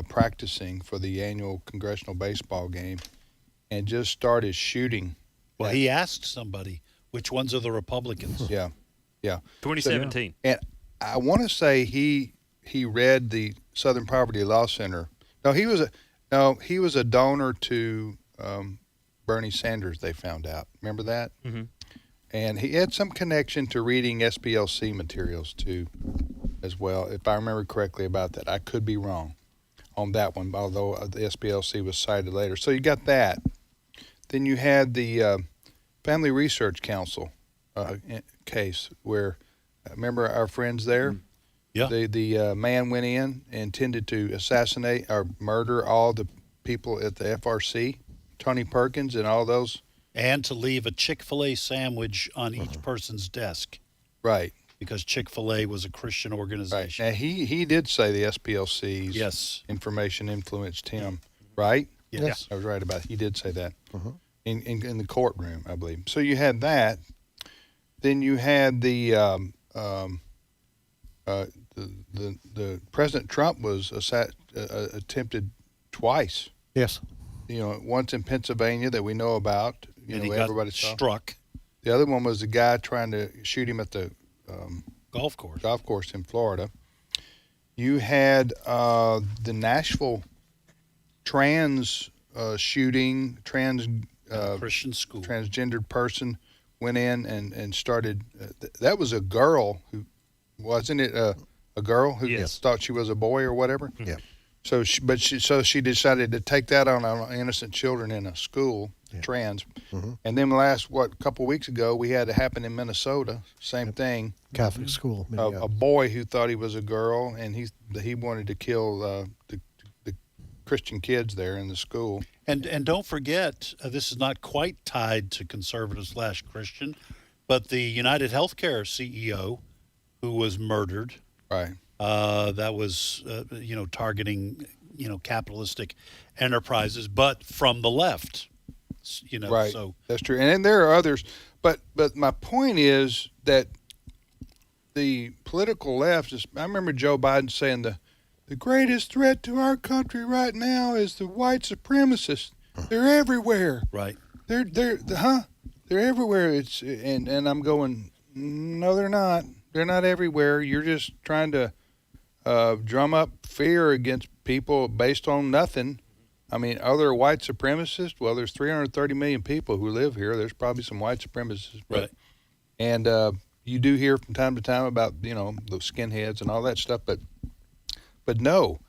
practicing for the annual congressional baseball game, and just started shooting. Well, he asked somebody, which ones are the Republicans? Yeah. 2017. And I want to say he read the Southern Poverty Law Center. No, he was a donor to Bernie Sanders, they found out. Remember that? Mm-hmm. And he had some connection to reading SPLC materials too, as well, if I remember correctly about that. I could be wrong on that one, although the SPLC was cited later. So you got that. Then you had the Family Research Council case where, remember our friends there? Yeah. The man went in and intended to assassinate or murder all the people at the FRC, Tony Perkins and all those. And to leave a Chick-fil-A sandwich on each person's desk. Right. because Chick-fil-A was a Christian organization. Right. Now, he did say the SPLC's Yes. information influenced him, right? Yes. I was right about it. He did say that in the courtroom, I believe. So you had that. Then you had the President Trump was attempted twice. Yes. Once in Pennsylvania that we know about. And he got everybody saw. struck. The other one was the guy trying to shoot him at the golf course in Florida. You had the Nashville trans shooting, Christian school. Transgendered person went in and started. That was a girl who, wasn't it a girl who thought she was a boy or whatever? Yeah. So she decided to take that on innocent children in a school, trans. And then couple weeks ago, we had it happen in Minnesota. Same thing. Catholic school. A boy who thought he was a girl, and he wanted to kill the Christian kids there in the school. And don't forget, this is not quite tied to conservative/Christian, but the United Healthcare CEO who was murdered. Right. That was, targeting, capitalistic enterprises, but from the left. Right. So that's true. And then there are others, but my point is that the political left is. I remember Joe Biden saying the greatest threat to our country right now is the white supremacists. They're everywhere. Right. They're everywhere. And I'm going, no, they're not. They're not everywhere. You're just trying to drum up fear against people based on nothing. I mean, are there white supremacists? Well, there's 330 million people who live here. There's probably some white supremacists. Right. And you do hear from time to time about, the skinheads and all that stuff. But no,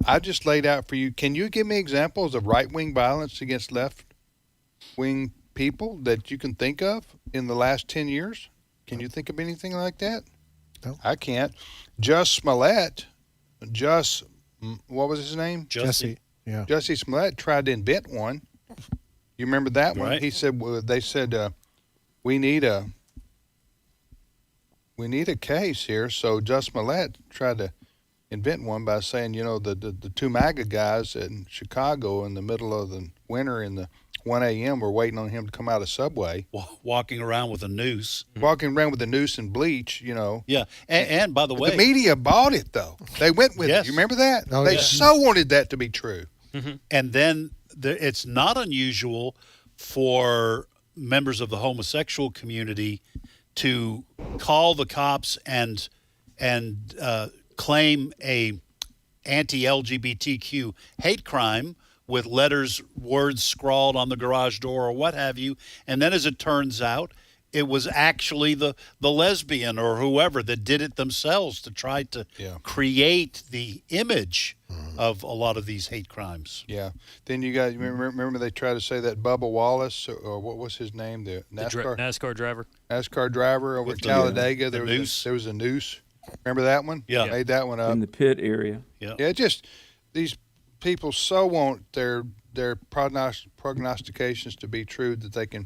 I just laid out for you. Can you give me examples of right-wing violence against left-wing people that you can think of in the last 10 years? Can you think of anything like that? No. I can't. Just Smollett, what was his name? Jesse. Yeah. Jesse Smollett tried to invent one. You remember that one? Right. He said, they said, we need a case here. So Just Smollett tried to invent one by saying, the two MAGA guys in Chicago in the middle of the winter in the 1 a.m. were waiting on him to come out of Subway. Walking around with a noose. Walking around with a noose and bleach, Yeah. And by the way, the media bought it, though. They went with Yes. it. You remember that? Oh, They yeah. so wanted that to be true. And then it's not unusual for members of the homosexual community to call the cops and claim a anti-LGBTQ hate crime with words scrawled on the garage door or what have you. And then as it turns out, it was actually the lesbian or whoever that did it themselves to try to create the image of a lot of these hate crimes. Yeah. Then you got, remember they tried to say that Bubba Wallace, or what was his name? The NASCAR driver. NASCAR driver over at Talladega. There was a noose. Remember that one? Yeah. Made that one up. In the pit area. Yeah, just these people so want their prognostications to be true that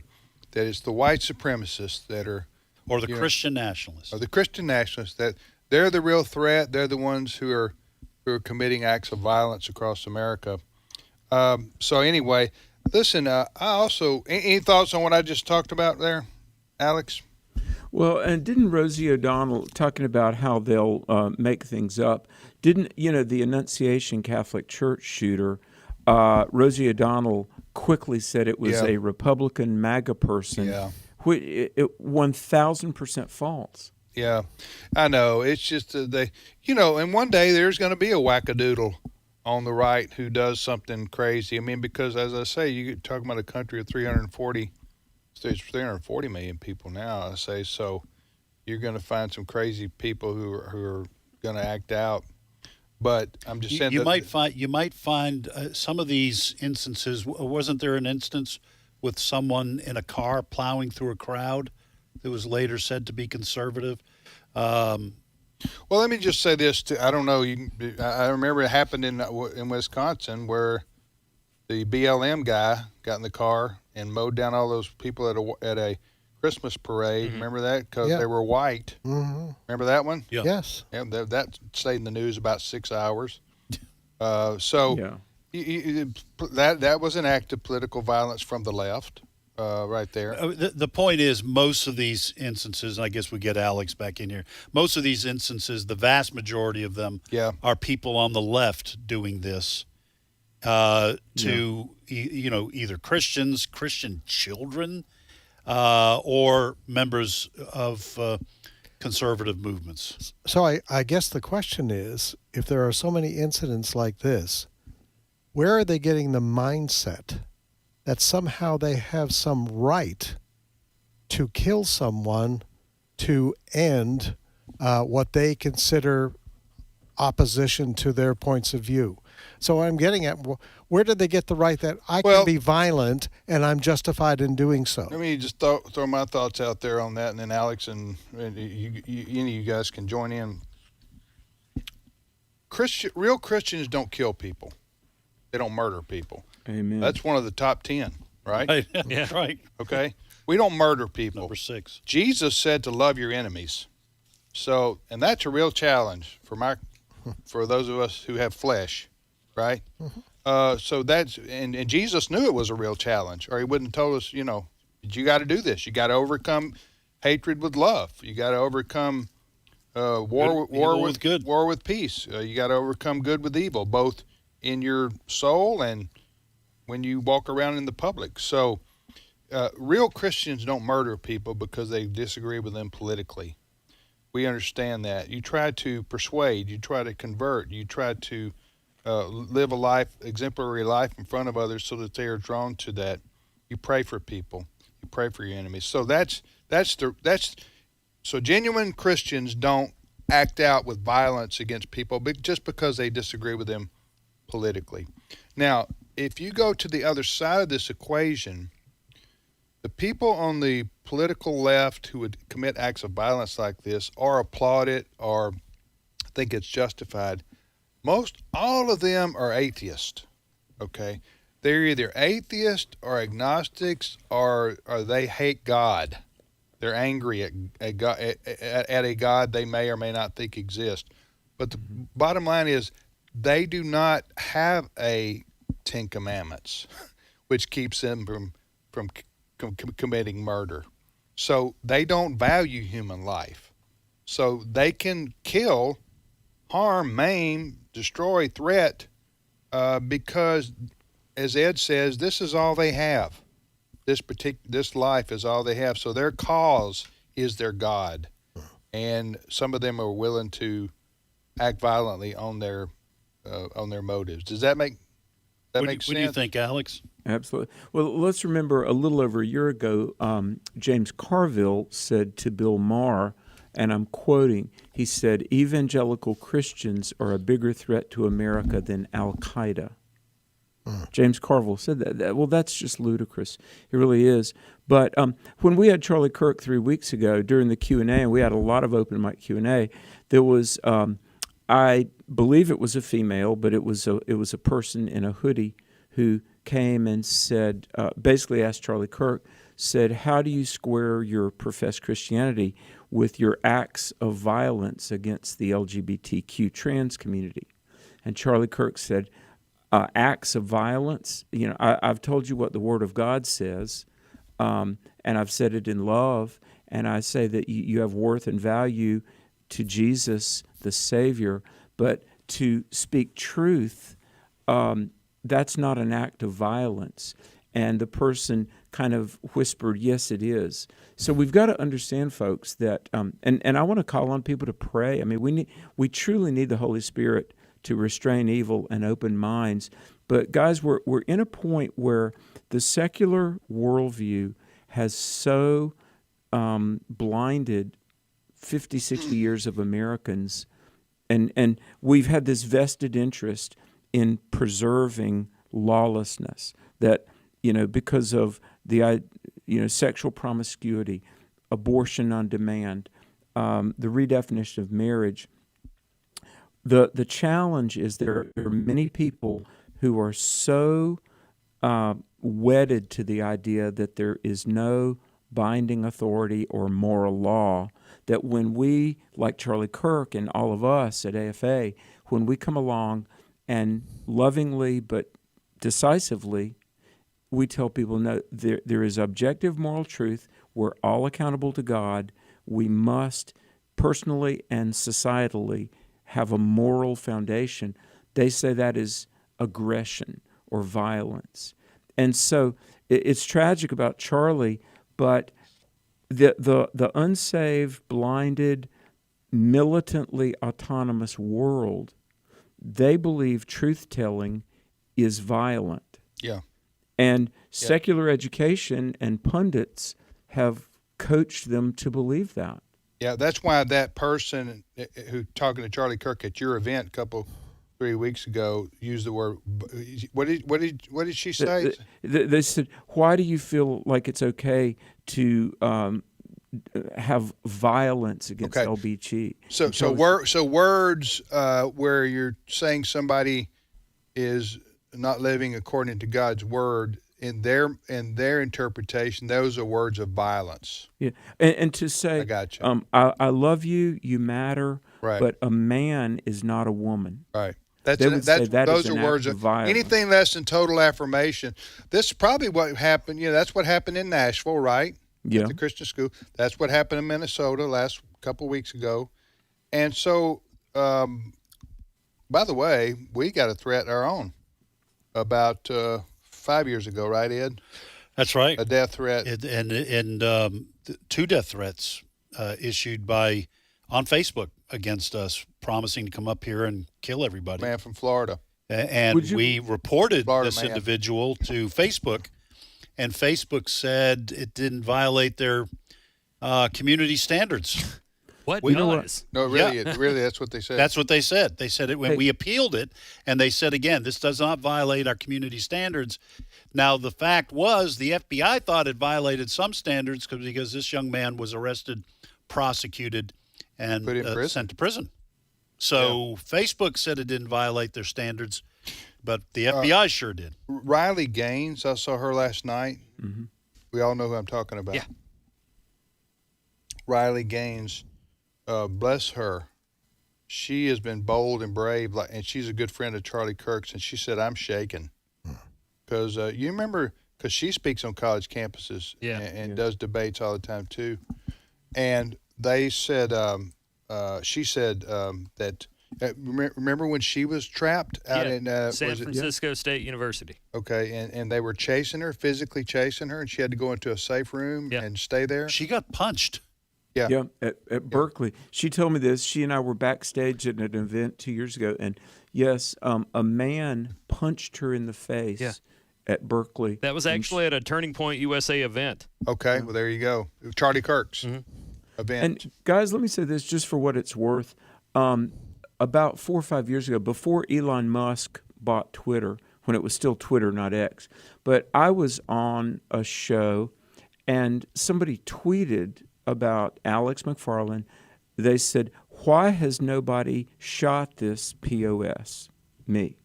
it's the white supremacists that are, or the Christian nationalists, or the Christian nationalists, that they're the real threat. They're the ones who are committing acts of violence across America. So anyway, listen. I also any thoughts on what I just talked about there, Alex? Well, and didn't Rosie O'Donnell, talking about how they'll make things up, didn't, the Annunciation Catholic Church shooter, Rosie O'Donnell quickly said it was a Republican MAGA person, which 1,000% false. Yeah, I know. It's just and one day there's going to be a wackadoodle on the right who does something crazy. I mean, because as I say, you're talking about a country of 340 million people now, I say, so you're going to find some crazy people who are going to act out. But I'm just saying you might find some of these instances. Wasn't there an instance with someone in a car plowing through a crowd that was later said to be conservative? Well, let me just say this. I don't know. I remember it happened in Wisconsin where the BLM guy got in the car and mowed down all those people at a Christmas parade. Mm-hmm. Remember that? Because Yeah. they were white. Mm-hmm. Remember that one? Yeah. Yes. Yeah, that stayed in the news about 6 hours. So Yeah. that was an act of political violence from the left, right there. The point is, most of these instances, and I guess we get Alex back in here, most of these instances, the vast majority of them are people on the left doing this to, either Christians, Christian children, or members of conservative movements. So I guess the question is, if there are so many incidents like this, where are they getting the mindset that somehow they have some right to kill someone to end what they consider opposition to their points of view? So I'm getting at, where did they get the right that I can be violent and I'm justified in doing so? Let me just throw my thoughts out there on that, and then Alex and any of you guys can join in. Real Christians don't kill people. They don't murder people. Amen. That's one of the top 10, right? Right. Yeah. Right. Okay. We don't murder people. Number 6. Jesus said to love your enemies. So, and that's a real challenge for those of us who have flesh, right? So that's, and Jesus knew it was a real challenge, or he wouldn't have told us, you got to do this. You got to overcome hatred with love. You got to overcome war with peace. You got to overcome good with evil, both in your soul and when you walk around in the public. So real Christians don't murder people because they disagree with them politically. We understand that. You try to persuade, you try to convert, you try to live a exemplary life in front of others so that they are drawn to that. You pray for people. You pray for your enemies. So so genuine Christians don't act out with violence against people just because they disagree with them politically. Now, if you go to the other side of this equation, the people on the political left who would commit acts of violence like this or applaud it or think it's justified, all of them are atheists, okay? They're either atheists or agnostics or they hate God. They're angry at a God they may or may not think exists. But the bottom line is they do not have a 10 Commandments, which keeps them from committing murder. So they don't value human life. So they can kill, harm, maim, destroy, threat, because, as Ed says, this is all they have. This life is all they have. So their cause is their God, and some of them are willing to act violently on their motives. Does that make sense? What do you think, Alex? Absolutely. Well, let's remember a little over a year ago, James Carville said to Bill Maher, and I'm quoting, he said, evangelical Christians are a bigger threat to America than Al-Qaeda. James Carville said that. Well, that's just ludicrous. It really is. But when we had Charlie Kirk 3 weeks ago during the Q&A, and we had a lot of open mic Q&A, there was, I believe it was a female, but it was a person in a hoodie who came and said, basically asked Charlie Kirk, said, how do you square your professed Christianity with your acts of violence against the LGBTQ trans community? And Charlie Kirk said, acts of violence, I've told you what the Word of God says, and I've said it in love, and I say that you have worth and value to Jesus, the Savior, but to speak truth, that's not an act of violence. And the person kind of whispered, yes, it is. So we've got to understand, folks, that, and I want to call on people to pray. I mean, we truly need the Holy Spirit to restrain evil and open minds. But guys, we're in a point where the secular worldview has so blinded 50, 60 years of Americans, and we've had this vested interest in preserving lawlessness that, because of the, sexual promiscuity, abortion on demand, the redefinition of marriage. The challenge is there are many people who are so wedded to the idea that there is no binding authority or moral law. That when we, like Charlie Kirk and all of us at AFA, when we come along and lovingly but decisively, we tell people, no, there is objective moral truth. We're all accountable to God. We must personally and societally have a moral foundation. They say that is aggression or violence. And so it's tragic about Charlie, but the unsaved, blinded, militantly autonomous world, they believe truth-telling is violent. Yeah. And secular education and pundits have coached them to believe that. Yeah, that's why that person who talking to Charlie Kirk at your event 3 weeks ago used the word. What did she say? They said, "Why do you feel like it's okay to have violence against LBG?" So words where you're saying somebody is not living according to God's word, in their interpretation, those are words of violence. Yeah, and to say, I got you. I love you, you matter, right. But a man is not a woman. Right. Those are words of violence. Anything less than total affirmation. This is probably what happened. That's what happened in Nashville, right? Yeah. At the Christian school. That's what happened in Minnesota last couple weeks ago. And so, by the way, we got a threat our own about 5 years ago, right, Ed? That's right. A death threat. And 2 death threats issued on Facebook against us, promising to come up here and kill everybody. Man from Florida. And we reported this man. individual to Facebook, and Facebook said it didn't violate their community standards. What? No, really, that's what they said. That's what they said. They said it when we appealed it, and they said, again, this does not violate our community standards. Now, the fact was the FBI thought it violated some standards because this young man was arrested, prosecuted, and sent to prison. So Facebook said it didn't violate their standards, but the FBI sure did. Riley Gaines, I saw her last night. Mm-hmm. We all know who I'm talking about. Yeah. Riley Gaines. Bless her. She has been bold and brave, and she's a good friend of Charlie Kirk's. And she said, "I'm shaken," because you remember, because she speaks on college campuses and does debates all the time too. And they said, she said that. Remember when she was trapped out in San Francisco State University? Okay, and they were chasing her, physically chasing her, and she had to go into a safe room and stay there. She got punched. Yeah, at Berkeley. She told me this. She and I were backstage at an event 2 years ago, and yes, a man punched her in the face at Berkeley. That was actually at a Turning Point USA event. Okay, well, there you go. Charlie Kirk's event. And guys, let me say this just for what it's worth. About 4 or 5 years ago, before Elon Musk bought Twitter, when it was still Twitter, not X, but I was on a show, and somebody tweeted about Alex McFarland. They said, "Why has nobody shot this POS?" Me.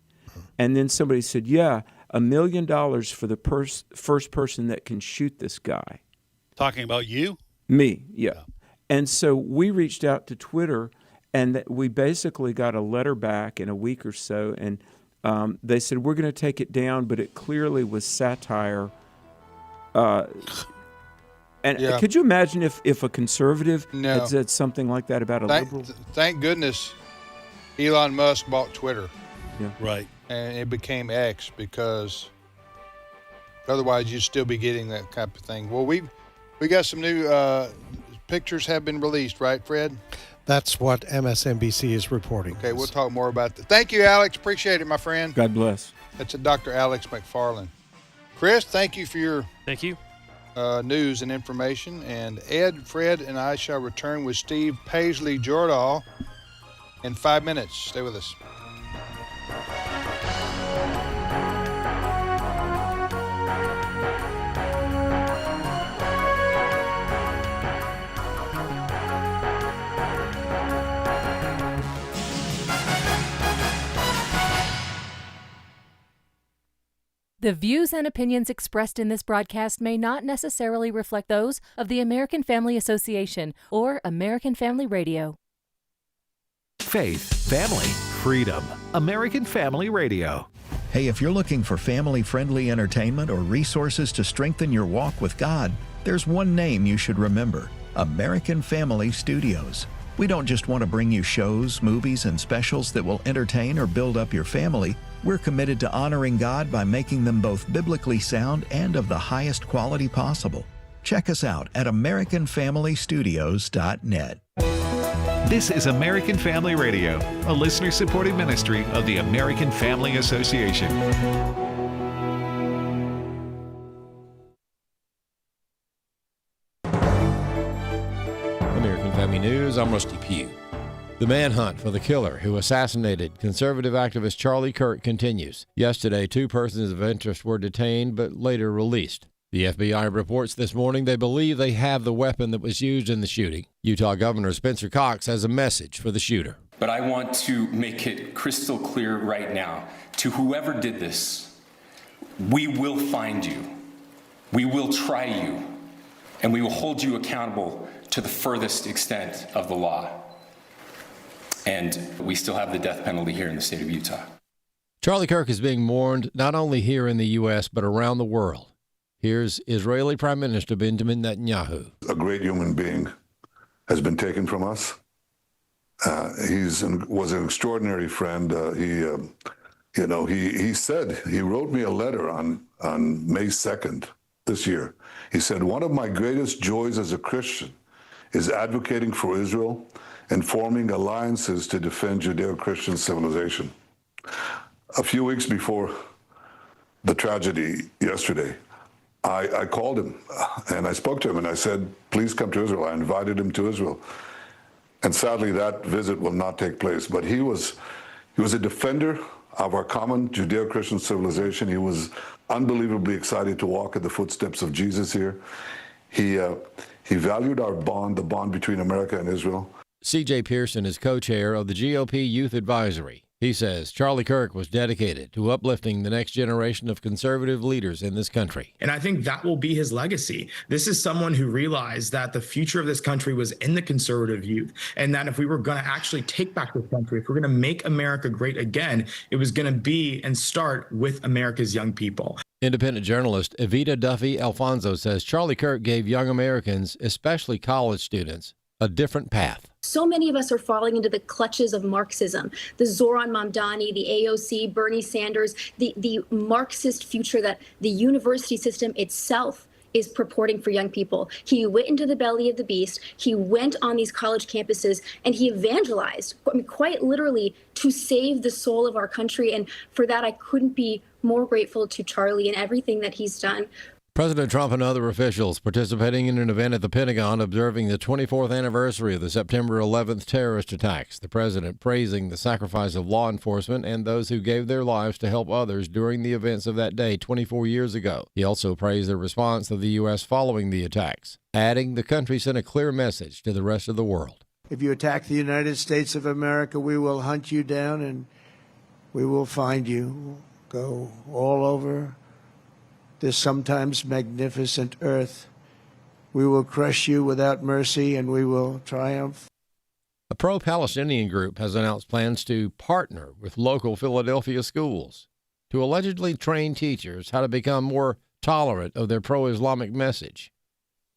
And then somebody said, "Yeah, $1 million for the first person that can shoot this guy." Talking about you? Me, yeah. And so we reached out to Twitter, and we basically got a letter back in a week or so, and they said, "We're going to take it down," but it clearly was satire. And could you imagine if a conservative had said something like that about a liberal? Thank goodness Elon Musk bought Twitter. Yeah. Right. And it became X, because otherwise you'd still be getting that type of thing. Well, we got some new pictures have been released, right, Fred? That's what MSNBC is reporting. Okay, we'll talk more about that. Thank you, Alex. Appreciate it, my friend. God bless. That's Dr. Alex McFarland. Chris, thank you for your news and information. And Ed, Fred, and I shall return with Steve Paisley Jordahl in 5 minutes. Stay with us. The views and opinions expressed in this broadcast may not necessarily reflect those of the American Family Association or American Family Radio. Faith, family, freedom. American Family Radio. Hey, if you're looking for family-friendly entertainment or resources to strengthen your walk with God, there's one name you should remember: American Family Studios. We don't just want to bring you shows, movies, and specials that will entertain or build up your family. We're committed to honoring God by making them both biblically sound and of the highest quality possible. Check us out at AmericanFamilyStudios.net. This is American Family Radio, a listener-supported ministry of the American Family Association. American Family News, I'm Rusty Pugh. The manhunt for the killer who assassinated conservative activist Charlie Kirk continues. Yesterday, 2 persons of interest were detained but later released. The FBI reports this morning they believe they have the weapon that was used in the shooting. Utah Governor Spencer Cox has a message for the shooter. But I want to make it crystal clear right now to whoever did this: we will find you, we will try you, and we will hold you accountable to the furthest extent of the law. And we still have the death penalty here in the state of Utah. Charlie Kirk is being mourned not only here in the U.S., but around the world. Here's Israeli Prime Minister Benjamin Netanyahu. A great human being has been taken from us. He was an extraordinary friend. He said, he wrote me a letter on May 2nd this year. He said, one of my greatest joys as a Christian is advocating for Israel and forming alliances to defend Judeo-Christian civilization. A few weeks before the tragedy yesterday, I called him and I spoke to him and I said, please come to Israel. I invited him to Israel. And sadly, that visit will not take place. But he was a defender of our common Judeo-Christian civilization. He was unbelievably excited to walk in the footsteps of Jesus here. He valued our bond, the bond between America and Israel. C.J. Pearson is co-chair of the GOP Youth Advisory. He says Charlie Kirk was dedicated to uplifting the next generation of conservative leaders in this country. And I think that will be his legacy. This is someone who realized that the future of this country was in the conservative youth, and that if we were going to actually take back this country, if we're going to make America great again, it was going to be and start with America's young people. Independent journalist Evita Duffy Alfonso says Charlie Kirk gave young Americans, especially college students, a different path. So many of us are falling into the clutches of Marxism, the Zoran Mamdani, the AOC, Bernie Sanders, the Marxist future that the university system itself is purporting for young people. He went into the belly of the beast. He went on these college campuses and he evangelized, quite literally, to save the soul of our country. And for that, I couldn't be more grateful to Charlie and everything that he's done. President Trump and other officials participating in an event at the Pentagon observing the 24th anniversary of the September 11th terrorist attacks. The president praising the sacrifice of law enforcement and those who gave their lives to help others during the events of that day 24 years ago. He also praised the response of the U.S. following the attacks, adding the country sent a clear message to the rest of the world. If you attack the United States of America, we will hunt you down and we will find you. Go all over this sometimes magnificent earth. We will crush you without mercy, and we will triumph. A pro-Palestinian group has announced plans to partner with local Philadelphia schools to allegedly train teachers how to become more tolerant of their pro-Islamic message.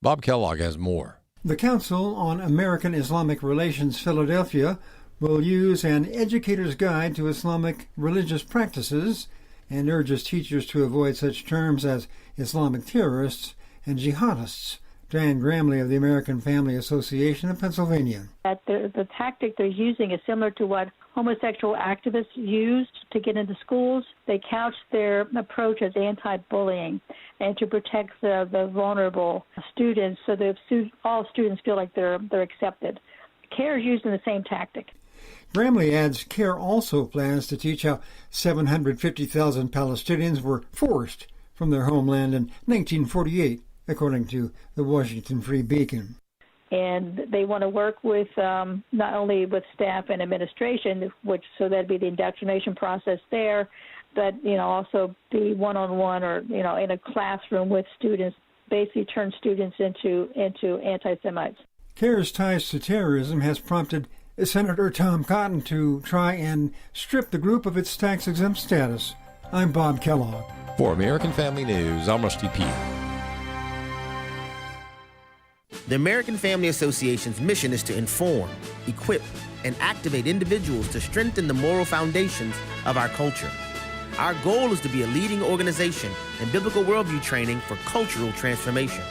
Bob Kellogg has more. The Council on American Islamic Relations Philadelphia will use an educator's guide to Islamic religious practices and urges teachers to avoid such terms as Islamic terrorists and jihadists. Diane Gramley of the American Family Association of Pennsylvania. That the tactic they're using is similar to what homosexual activists used to get into schools. They couch their approach as anti-bullying and to protect the vulnerable students so that all students feel like they're accepted. CARE is using the same tactic. Gramley adds CARE also plans to teach how 750,000 Palestinians were forced from their homeland in 1948, according to the Washington Free Beacon. And they want to work with not only with staff and administration, so that'd be the indoctrination process there, but also be one-on-one or in a classroom with students, basically turn students into anti-Semites. CARE's ties to terrorism has prompted Senator Tom Cotton to try and strip the group of its tax-exempt status. I'm Bob Kellogg. For American Family News, I'm Rusty Pugh. The American Family Association's mission is to inform, equip, and activate individuals to strengthen the moral foundations of our culture. Our goal is to be a leading organization in biblical worldview training for cultural transformation.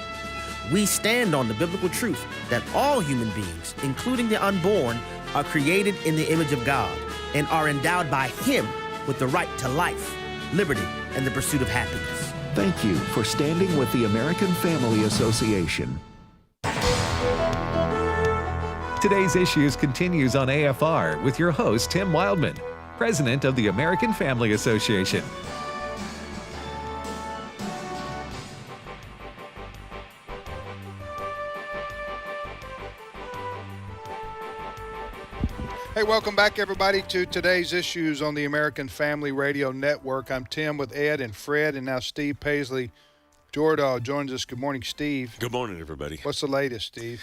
We stand on the biblical truth that all human beings, including the unborn, are created in the image of God and are endowed by Him with the right to life, liberty, and the pursuit of happiness. Thank you for standing with the American Family Association. Today's Issues continues on AFR with your host, Tim Wildmon, President of the American Family Association. Hey, welcome back, everybody, to today's Issues on the American Family Radio Network. I'm Tim with Ed and Fred, and now Steve Paisley Jordahl joins us. Good morning, Steve. Good morning, everybody. What's the latest, Steve?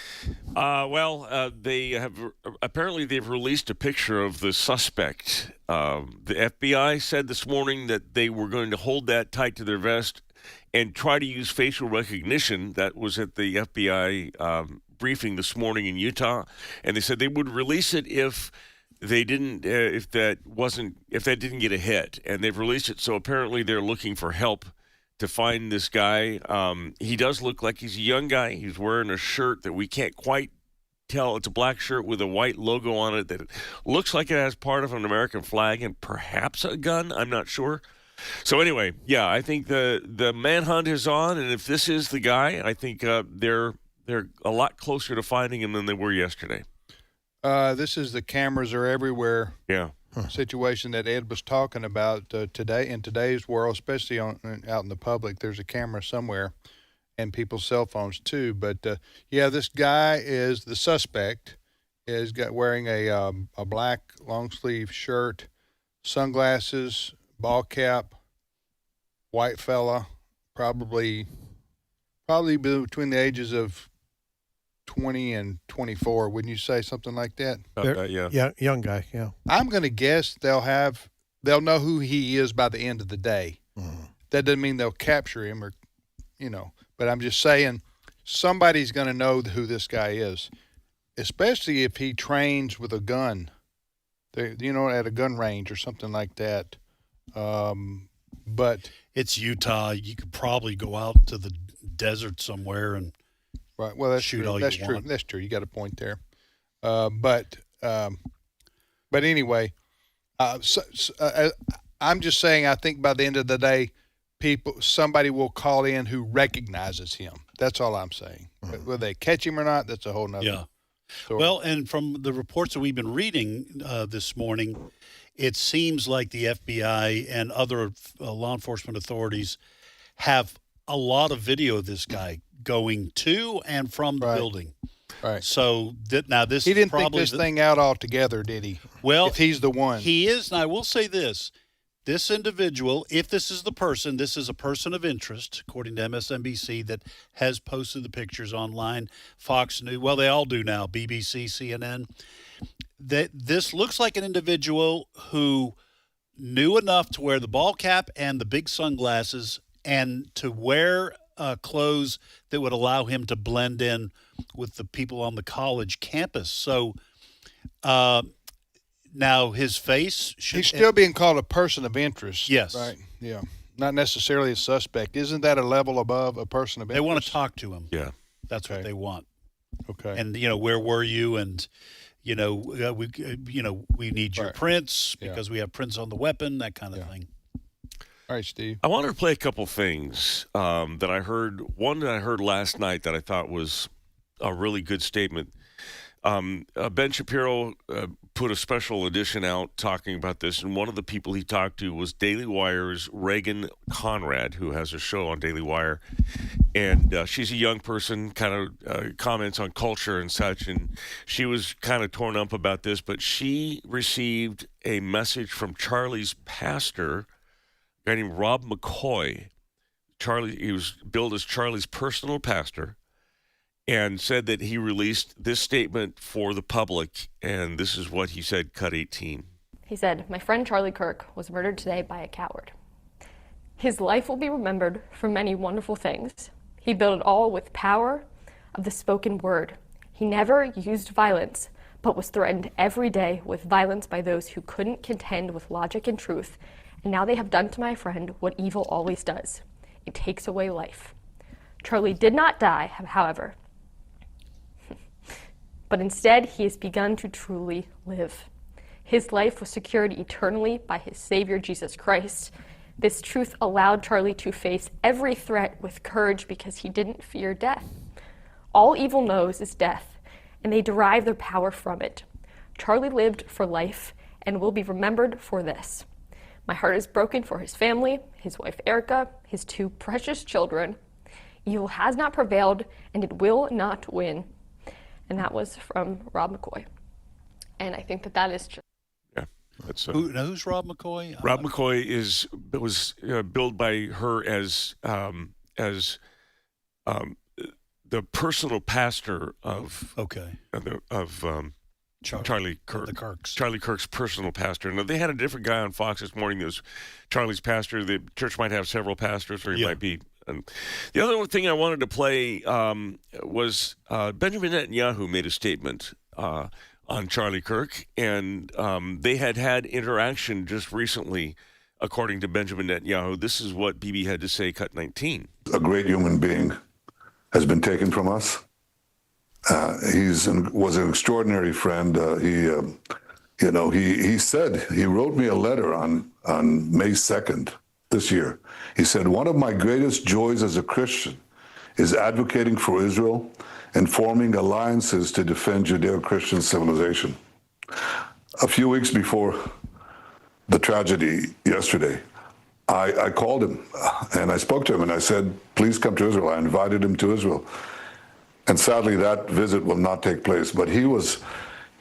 They have apparently they've released a picture of the suspect. The FBI said this morning that they were going to hold that tight to their vest and try to use facial recognition. That was at the FBI briefing this morning in Utah, and they said they would release it if they didn't, if that didn't get a hit. And they've released it, so apparently they're looking for help to find this guy. He does look like he's a young guy. He's wearing a shirt that we can't quite tell. It's a black shirt with a white logo on it that looks like it has part of an American flag and perhaps a gun. I'm not sure. So anyway, yeah, I think the manhunt is on, and if this is the guy, I think they're a lot closer to finding him than they were yesterday. This is the cameras are everywhere. Yeah. Situation that Ed was talking about today. In today's world, especially out in the public, there's a camera somewhere, and people's cell phones too. But this guy is the suspect. Is wearing a black long sleeve shirt, sunglasses, ball cap, white fella, probably between the ages of 20 and 24, wouldn't you say something like that? Yeah, young guy, yeah. I'm going to guess they'll know who he is by the end of the day. Mm-hmm. That doesn't mean they'll capture him or, but I'm just saying somebody's going to know who this guy is, especially if he trains with a gun, at a gun range or something like that. But it's Utah. You could probably go out to the desert somewhere and right. Well, that's shoot true. all That's you true. want. That's true. You got a point there. But anyway, I'm just saying. I think by the end of the day, somebody will call in who recognizes him. That's all I'm saying. Mm-hmm. Whether they catch him or not, that's a whole nother story. Well, and from the reports that we've been reading this morning, it seems like the FBI and other law enforcement authorities have a lot of video of this guy going to and from the building. Right. So this he didn't probably think this thing out altogether, did he? Well, if he's the one, he is. And I will say this: this individual, if this is the person, this is a person of interest, according to MSNBC, that has posted the pictures online. Fox News, well, they all do now. BBC, CNN. That this looks like an individual who knew enough to wear the ball cap and the big sunglasses and to wear clothes that would allow him to blend in with the people on the college campus. So now his face he's still being called a person of interest. Yes. Right. Yeah. Not necessarily a suspect. Isn't that a level above a person of interest? They want to talk to him. Yeah. That's what they want. Okay. And where were you? And we need your prints because we have prints on the weapon, that kind of thing. All right, Steve. I wanted to play a couple things that I heard. One that I heard last night that I thought was a really good statement. Ben Shapiro put a special edition out talking about this, and one of the people he talked to was Daily Wire's Reagan Conrad, who has a show on Daily Wire, and she's a young person, kind of comments on culture and such, and she was kind of torn up about this, but she received a message from Charlie's pastor guy named Rob McCoy. He was billed as Charlie's personal pastor, and said that he released this statement for the public, and this is what he said, cut 18. He said, "My friend Charlie Kirk was murdered today by a coward. His life will be remembered for many wonderful things. He built it all with power of the spoken word. He never used violence, but was threatened every day with violence by those who couldn't contend with logic and truth, and now they have done to my friend what evil always does. It takes away life. Charlie did not die, however, but instead he has begun to truly live. His life was secured eternally by his Savior, Jesus Christ. This truth allowed Charlie to face every threat with courage because he didn't fear death. All evil knows is death, and they derive their power from it. Charlie lived for life and will be remembered for this. My heart is broken for his family, his wife Erica, his 2 precious children. Evil has not prevailed, and it will not win." And that was from Rob McCoy. And I think that is just... Yeah. That's, who's Rob McCoy? Rob McCoy was billed by her as the personal pastor of Charlie Kirk. The Kirks. Charlie Kirk's personal pastor. Now, they had a different guy on Fox this morning that was Charlie's pastor. The church might have several pastors, or he might be. The other thing I wanted to play was Benjamin Netanyahu made a statement on Charlie Kirk, and they had interaction just recently, according to Benjamin Netanyahu. This is what Bibi had to say, cut 19. A great human being has been taken from us. Was an extraordinary friend. He said, he wrote me a letter on May 2nd this year. He said, "One of my greatest joys as a Christian is advocating for Israel and forming alliances to defend Judeo-Christian civilization." A few weeks before the tragedy yesterday, I called him and I spoke to him and I said, "Please come to Israel." I invited him to Israel. And sadly, that visit will not take place. But he was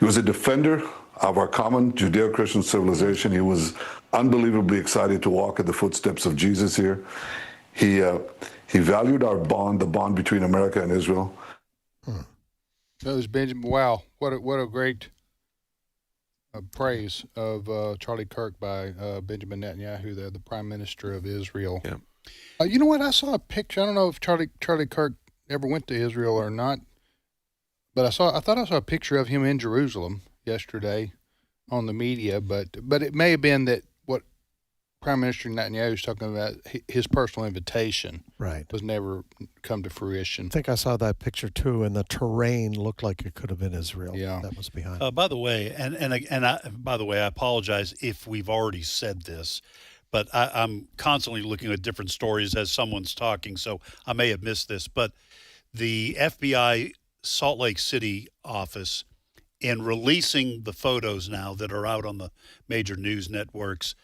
a defender of our common Judeo-Christian civilization. He was unbelievably excited to walk in the footsteps of Jesus here. He valued our bond, the bond between America and Israel. That was Benjamin. Wow, what a great praise of Charlie Kirk by Benjamin Netanyahu, the Prime Minister of Israel. Yeah. You know what? I saw a picture. I don't know if Charlie Kirk ever went to Israel or not, but I thought I saw a picture of him in Jerusalem yesterday on the media, but it may have been that what Prime Minister Netanyahu was talking about, his personal invitation, was never come to fruition. I think I saw that picture too, and the terrain looked like it could have been Israel. Yeah, that was behind. By the way, by the way, I apologize if we've already said this, but I'm constantly looking at different stories as someone's talking, so I may have missed this. But the FBI Salt Lake City office, in releasing the photos now that are out on the major news networks,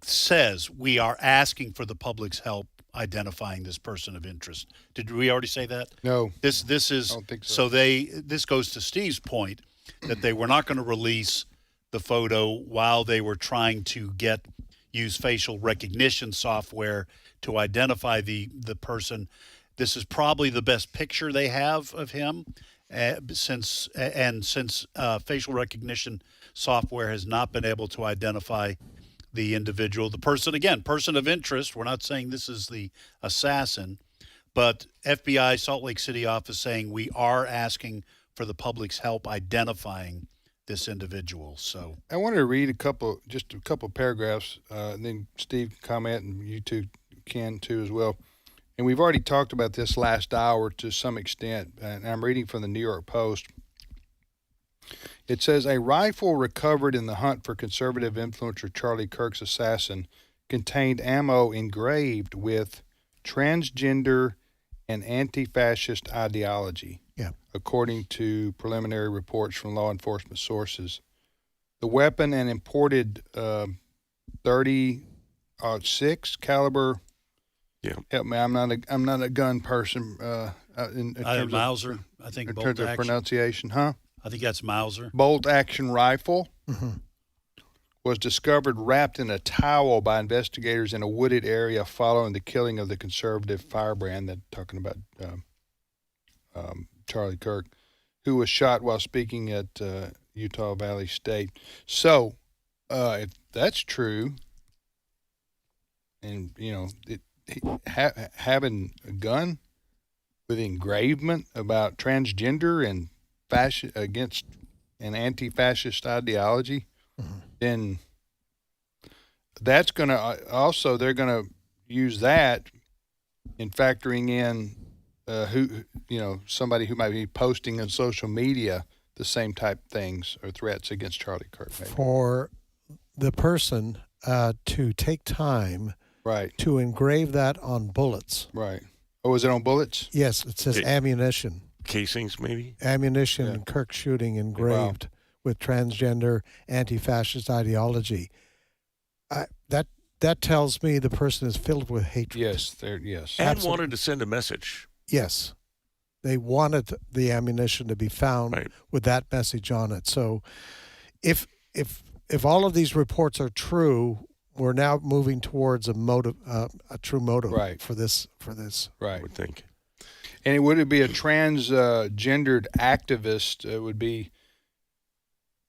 says we are asking for the public's help identifying this person of interest. Did we already say that? No. This is, I don't think so. This goes to Steve's point that they were not going to release the photo while they were trying to use facial recognition software to identify the person. This is probably the best picture they have of him, since facial recognition software has not been able to identify the individual, the person of interest. We're not saying this is the assassin, but FBI Salt Lake City office saying we are asking for the public's help identifying this individual. So I wanted to read just a couple paragraphs, and then Steve can comment, and you two can too as well. And we've already talked about this last hour to some extent, and I'm reading from the New York Post. It says, a rifle recovered in the hunt for conservative influencer Charlie Kirk's assassin contained ammo engraved with transgender and anti-fascist ideology, according to preliminary reports from law enforcement sources. The weapon, an imported .30-06 caliber. Yeah. Help me, I'm not a gun person. In terms Mauser, of, I think. In bolt terms action. of pronunciation, huh? I think that's Mauser. Bolt action rifle, was discovered wrapped in a towel by investigators in a wooded area following the killing of the conservative firebrand, that talking about Charlie Kirk, who was shot while speaking at Utah Valley State. So, if that's true, and having a gun with engravement about transgender and against an anti-fascist ideology, then that's going to also, they're going to use that in factoring in somebody who might be posting on social media the same type things or threats against Charlie Kirk. Maybe. For the person to take time right to engrave that on bullets. Right. Oh, is it on bullets? Yes, it says ammunition. Casings, maybe? Ammunition and Kirk shooting engraved with transgender anti-fascist ideology. That tells me the person is filled with hatred. Yes, yes. And Absolutely. wanted to send a message. Yes. They wanted the ammunition to be found with that message on it. So if all of these reports are true, we're now moving towards a motive, a true motive for this. Right. I would think. And would it be a transgendered activist? It would be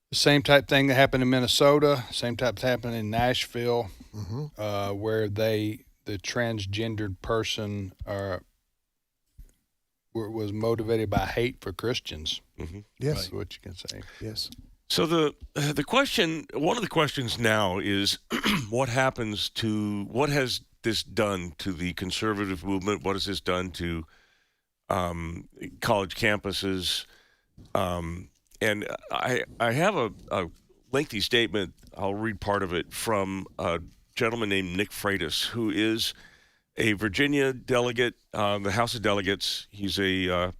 the same type thing that happened in Minnesota, same type that happened in Nashville, where the transgendered person was motivated by hate for Christians. Yes, that's what you can say. Yes. So the question, one of the questions now is, what has this done to the conservative movement? What has this done to college campuses? And I have a lengthy statement. I'll read part of it from a gentleman named Nick Freitas, who is a Virginia delegate, the House of Delegates. He's a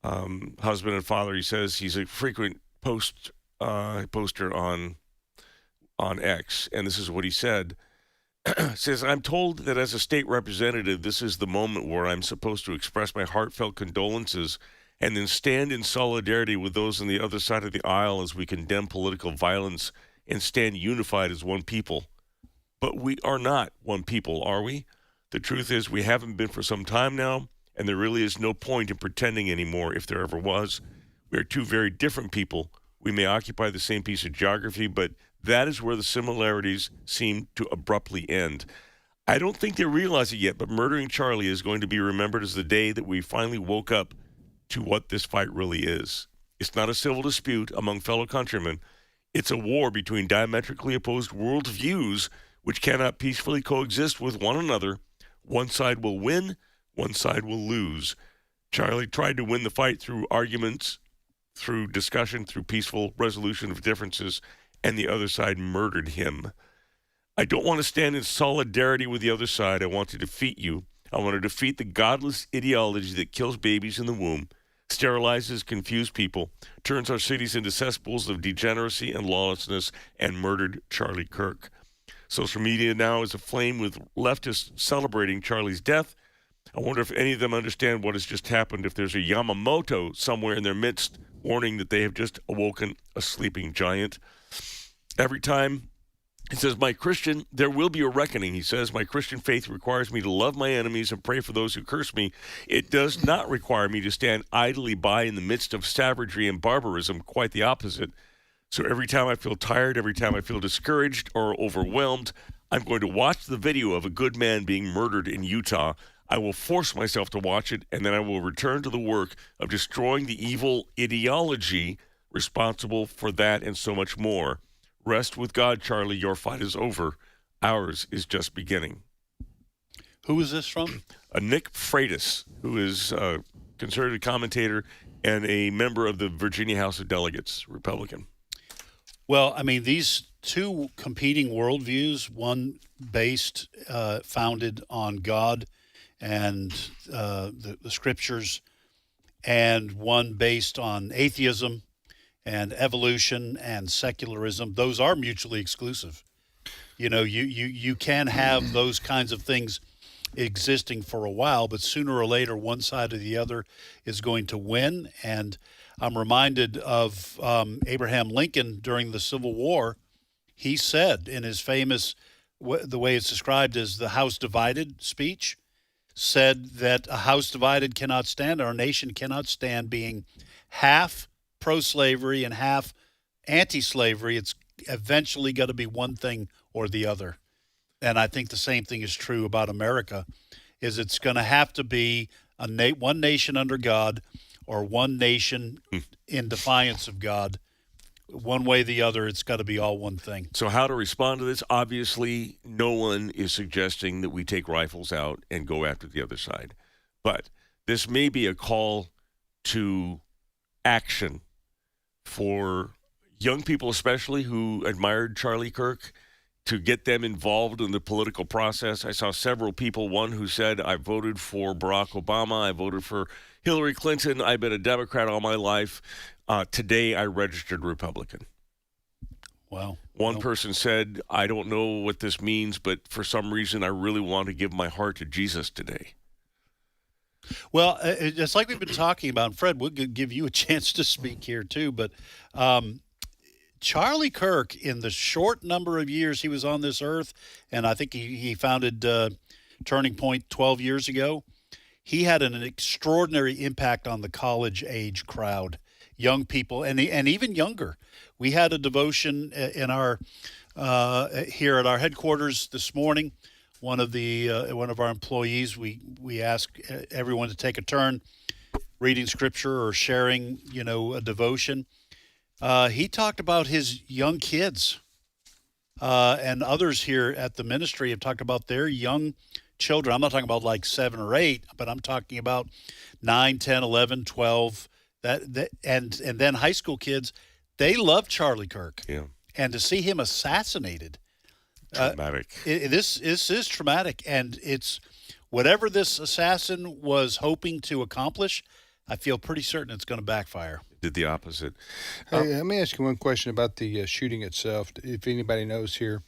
husband and father. He says he's a frequent poster on X, and this is what he said. Says, I'm told that as a state representative, this is the moment where I'm supposed to express my heartfelt condolences and then stand in solidarity with those on the other side of the aisle as we condemn political violence and stand unified as one people. But we are not one people, are we? The truth is we haven't been for some time now, and there really is no point in pretending anymore if there ever was. We are two very different people. We may occupy the same piece of geography, but that is where the similarities seem to abruptly end. I don't think they realize it yet, but murdering Charlie is going to be remembered as the day that we finally woke up to what this fight really is. It's not a civil dispute among fellow countrymen. It's a war between diametrically opposed worldviews which cannot peacefully coexist with one another. One side will win, one side will lose. Charlie tried to win the fight through arguments, through discussion, through peaceful resolution of differences, and the other side murdered him. I don't want to stand in solidarity with the other side. I want to defeat you. I want to defeat the godless ideology that kills babies in the womb, sterilizes confused people, turns our cities into cesspools of degeneracy and lawlessness, and murdered Charlie Kirk. Social media now is aflame with leftists celebrating Charlie's death. I wonder if any of them understand what has just happened, if there's a Yamamoto somewhere in their midst warning that they have just awoken a sleeping giant. Every time, he says, there will be a reckoning. He says, my Christian faith requires me to love my enemies and pray for those who curse me. It does not require me to stand idly by in the midst of savagery and barbarism, quite the opposite. So every time I feel tired, every time I feel discouraged or overwhelmed, I'm going to watch the video of a good man being murdered in Utah. I will force myself to watch it, and then I will return to the work of destroying the evil ideology responsible for that and so much more. Rest with God, Charlie. Your fight is over. Ours is just beginning. Who is this from? Nick Freitas, who is a conservative commentator and a member of the Virginia House of Delegates, Republican. Well, I mean, these two competing worldviews, one founded on God and the scriptures, and one based on atheism and evolution and secularism, those are mutually exclusive. You know, you can have those kinds of things existing for a while, but sooner or later, one side or the other is going to win. And I'm reminded of Abraham Lincoln during the Civil War. he said in his famous, the way it's described as the House Divided speech, said that a house divided cannot stand, our nation cannot stand being half pro-slavery and half anti-slavery. It's eventually got to be one thing or the other. And I think the same thing is true about America, is it's going to have to be one nation under God or one nation in defiance of God. One way or the other, it's got to be all one thing. So how to respond to this? Obviously, no one is suggesting that we take rifles out and go after the other side. But this may be a call to action for young people, especially who admired Charlie Kirk, to get them involved in the political process. I saw several people, one who said, I voted for Barack Obama, I voted for Hillary Clinton, I've been a Democrat all my life. Today, I registered Republican. Wow. One person said, I don't know what this means, but for some reason, I really want to give my heart to Jesus today. Well, it's like we've been talking about, and Fred, we'll give you a chance to speak here too, but Charlie Kirk, in the short number of years he was on this earth, and I think he founded Turning Point 12 years ago, he had an extraordinary impact on the college-age crowd. Young people and even younger. We had a devotion in our here at our headquarters this morning. One of our employees, we asked everyone to take a turn reading scripture or sharing, a devotion. He talked about his young kids, and others here at the ministry have talked about their young children. I'm not talking about like 7 or 8, but I'm talking about 9, 10, 11, 12. And then high school kids, they love Charlie Kirk. Yeah. And to see him assassinated, traumatic. This is traumatic, and it's whatever this assassin was hoping to accomplish. I feel pretty certain it's going to backfire. Did the opposite. Hey, let me ask you one question about the shooting itself. If anybody knows here,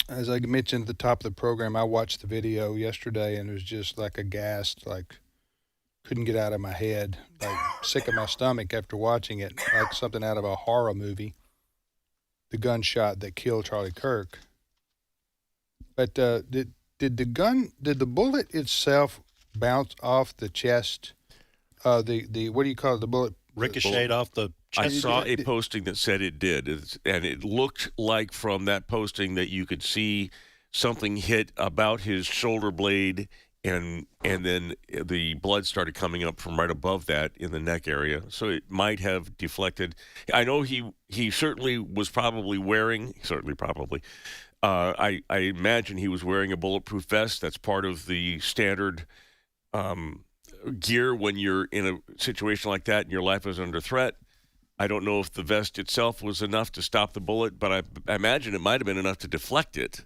as I mentioned at the top of the program, I watched the video yesterday, and it was just like aghast, like. Couldn't get out of my head, like sick of my stomach after watching it, like something out of a horror movie. The gunshot that killed Charlie Kirk. But did the bullet itself bounce off the chest? The what do you call it? The bullet ricocheted off the chest. I saw a posting that said it did, and it looked like from that posting that you could see something hit about his shoulder blade. And then the blood started coming up from right above that in the neck area. So it might have deflected. I know he certainly was probably wearing, I imagine he was wearing a bulletproof vest. That's part of the standard gear when you're in a situation like that and your life is under threat. I don't know if the vest itself was enough to stop the bullet, but I imagine it might have been enough to deflect it,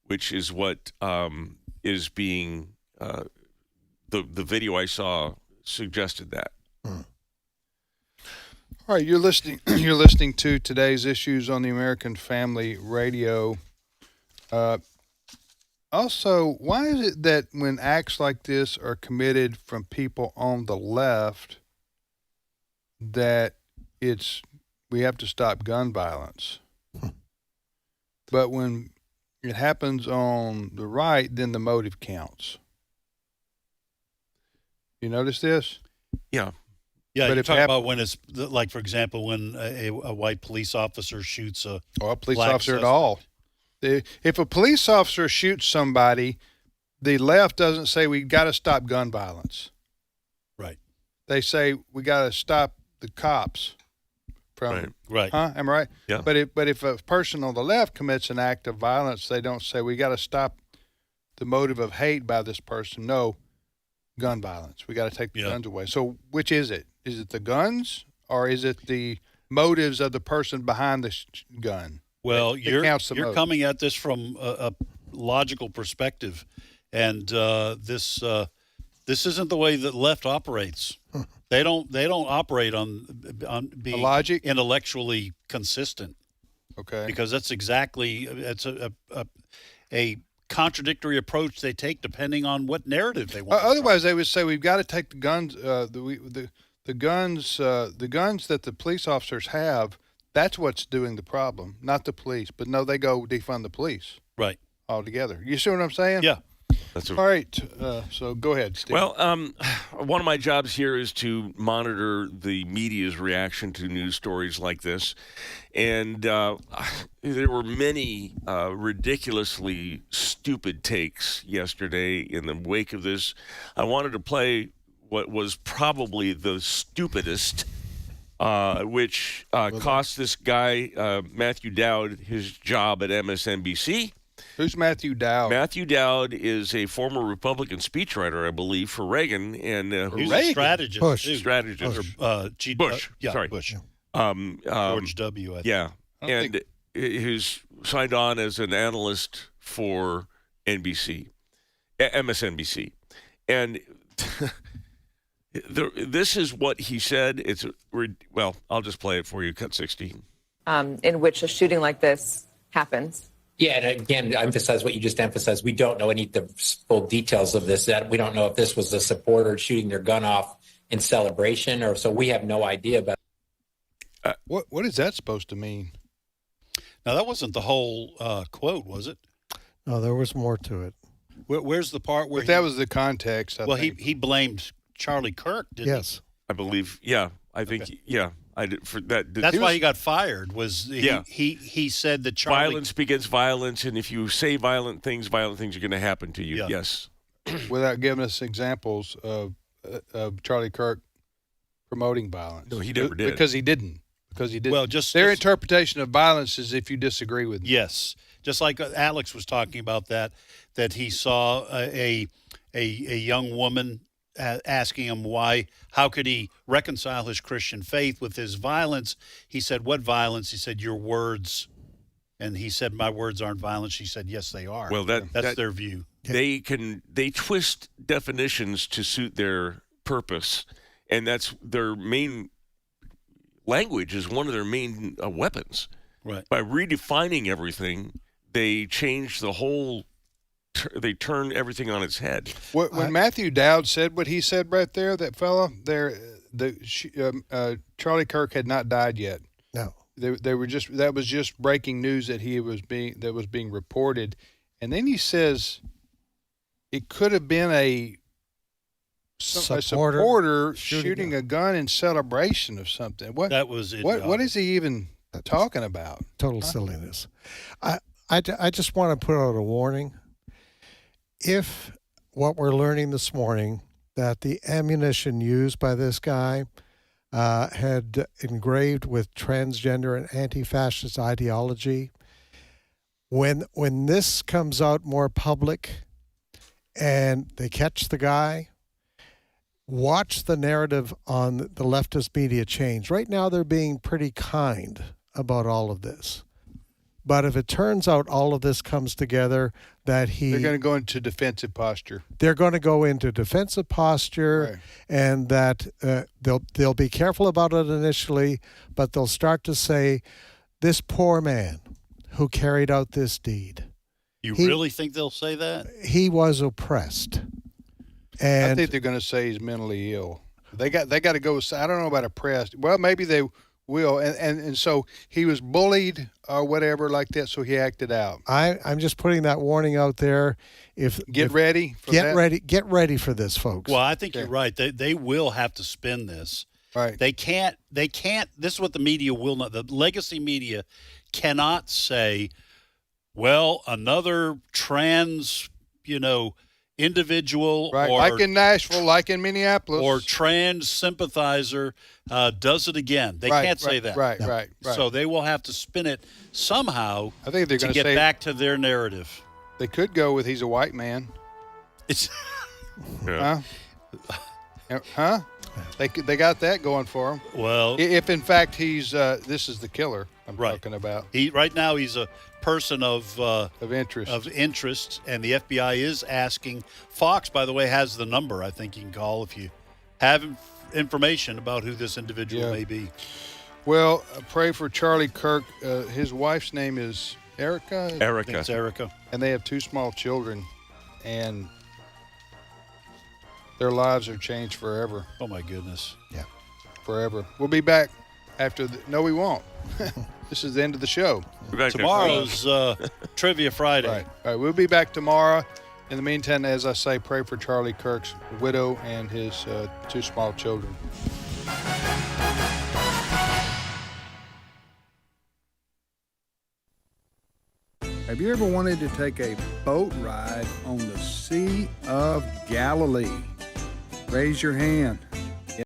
which is what is being... the video I saw suggested that. All right, you're listening to today's issues on the American Family Radio. Also, why is it that when acts like this are committed from people on the left, that we have to stop gun violence? But when it happens on the right, then the motive counts. You notice this? Yeah. Yeah, you're talking about when it's, like, for example, when a white police officer shoots a police black officer suspect. at all. If a police officer shoots somebody, the left doesn't say we got to stop gun violence. Right. They say we got to stop the cops from. Right. Huh? Am I right? Yeah. But if a person on the left commits an act of violence, they don't say we got to stop the motive of hate by this person. No. Gun violence. We got to take the guns away. So which is it? Is it the guns or is it the motives of the person behind the gun? Well, you're motive. coming at this from a logical perspective, and this isn't the way that left operates. They don't operate on being logic? Intellectually consistent. Okay. Because that's exactly a contradictory approach they take depending on what narrative they want. Otherwise, they would say we've got to take the guns, the guns that the police officers have. That's what's doing the problem, not the police. But no, they go defund the police. Right. Altogether. You see what I'm saying? Yeah. All right. So go ahead, Steve. Well, one of my jobs here is to monitor the media's reaction to news stories like this. And there were many ridiculously stupid takes yesterday in the wake of this. I wanted to play what was probably the stupidest, which cost this guy, Matthew Dowd, his job at MSNBC. Who's Matthew Dowd? Matthew Dowd is a former Republican speechwriter, I believe, for Reagan, and he's a strategist. Bush. Strategist. Bush. Sorry. Bush. George W. I think. Yeah, and he's signed on as an analyst for MSNBC, and this is what he said. I'll just play it for you. Cut 16. In which a shooting like this happens. Yeah, and again, to emphasize what you just emphasized, we don't know any of the full details of this. That we don't know if this was a supporter shooting their gun off in celebration, or so we have no idea about. What is that supposed to mean? Now, that wasn't the whole quote, was it? No, there was more to it. Where's the part where that was the context? I think. he blamed Charlie Kirk, didn't he? Yes, I believe. Yeah, I think. Yeah. I did for that. That's why he got fired. He said that violence begets violence, and if you say violent things are going to happen to you. Yeah. Yes, without giving us examples of Charlie Kirk promoting violence. No, he never did because he didn't. Well, their interpretation of violence is if you disagree with them. Yes, just like Alex was talking about that he saw a young woman asking him how could he reconcile his Christian faith with his violence. He said, what violence? He said, your words. And he said, my words aren't violence. She said, yes, they are. Well, that's their view. They twist definitions to suit their purpose, and that's their main language is one of their main weapons. Right. By redefining everything, they change the whole they turn everything on its head. When Matthew Dowd said what he said right there, that fella there, Charlie Kirk had not died yet. No, that was just breaking news that was being reported, and then he says it could have been a supporter shooting a gun in celebration of something. That was it. What is he even talking about? Total silliness. I just want to put out a warning. If what we're learning this morning, that the ammunition used by this guy had engraved with transgender and anti-fascist ideology, when this comes out more public and they catch the guy, watch the narrative on the leftist media change. Right now they're being pretty kind about all of this. But if it turns out all of this comes together, that they're going to go into defensive posture. They're going to go into defensive posture, right. And that they'll be careful about it initially, but they'll start to say, this poor man who carried out this deed. You really think they'll say that? He was oppressed. And I think they're going to say he's mentally ill. They got to go. I don't know about oppressed. Well, maybe they will, and so he was bullied or whatever like that, so he acted out. I'm just putting that warning out there. Get ready for this, folks. Well, I think you're right. They will have to spin this. Right. They can't. This is what the media will not. The legacy media cannot say, well, another trans, individual, right, or like in Nashville, like in Minneapolis, or trans sympathizer does it again. They can't say that. Right. So they will have to spin it somehow. I think they're going to get back to their narrative. They could go with he's a white man. It's huh? They got that going for him. Well, if in fact he's this is the killer I'm talking about. Right now he's a person of interest, and the FBI is asking. Fox, by the way, has the number. I think you can call if you have information about who this individual may be. Well, pray for Charlie Kirk. His wife's name is Erica. I think it's Erica, and they have 2 small children, and their lives are changed forever. Oh my goodness! Yeah, forever. We'll be back No, we won't. This is the end of the show. Tomorrow's Trivia Friday. Right. All right, we'll be back tomorrow. In the meantime, as I say, pray for Charlie Kirk's widow and his 2 small children. Have you ever wanted to take a boat ride on the Sea of Galilee? Raise your hand.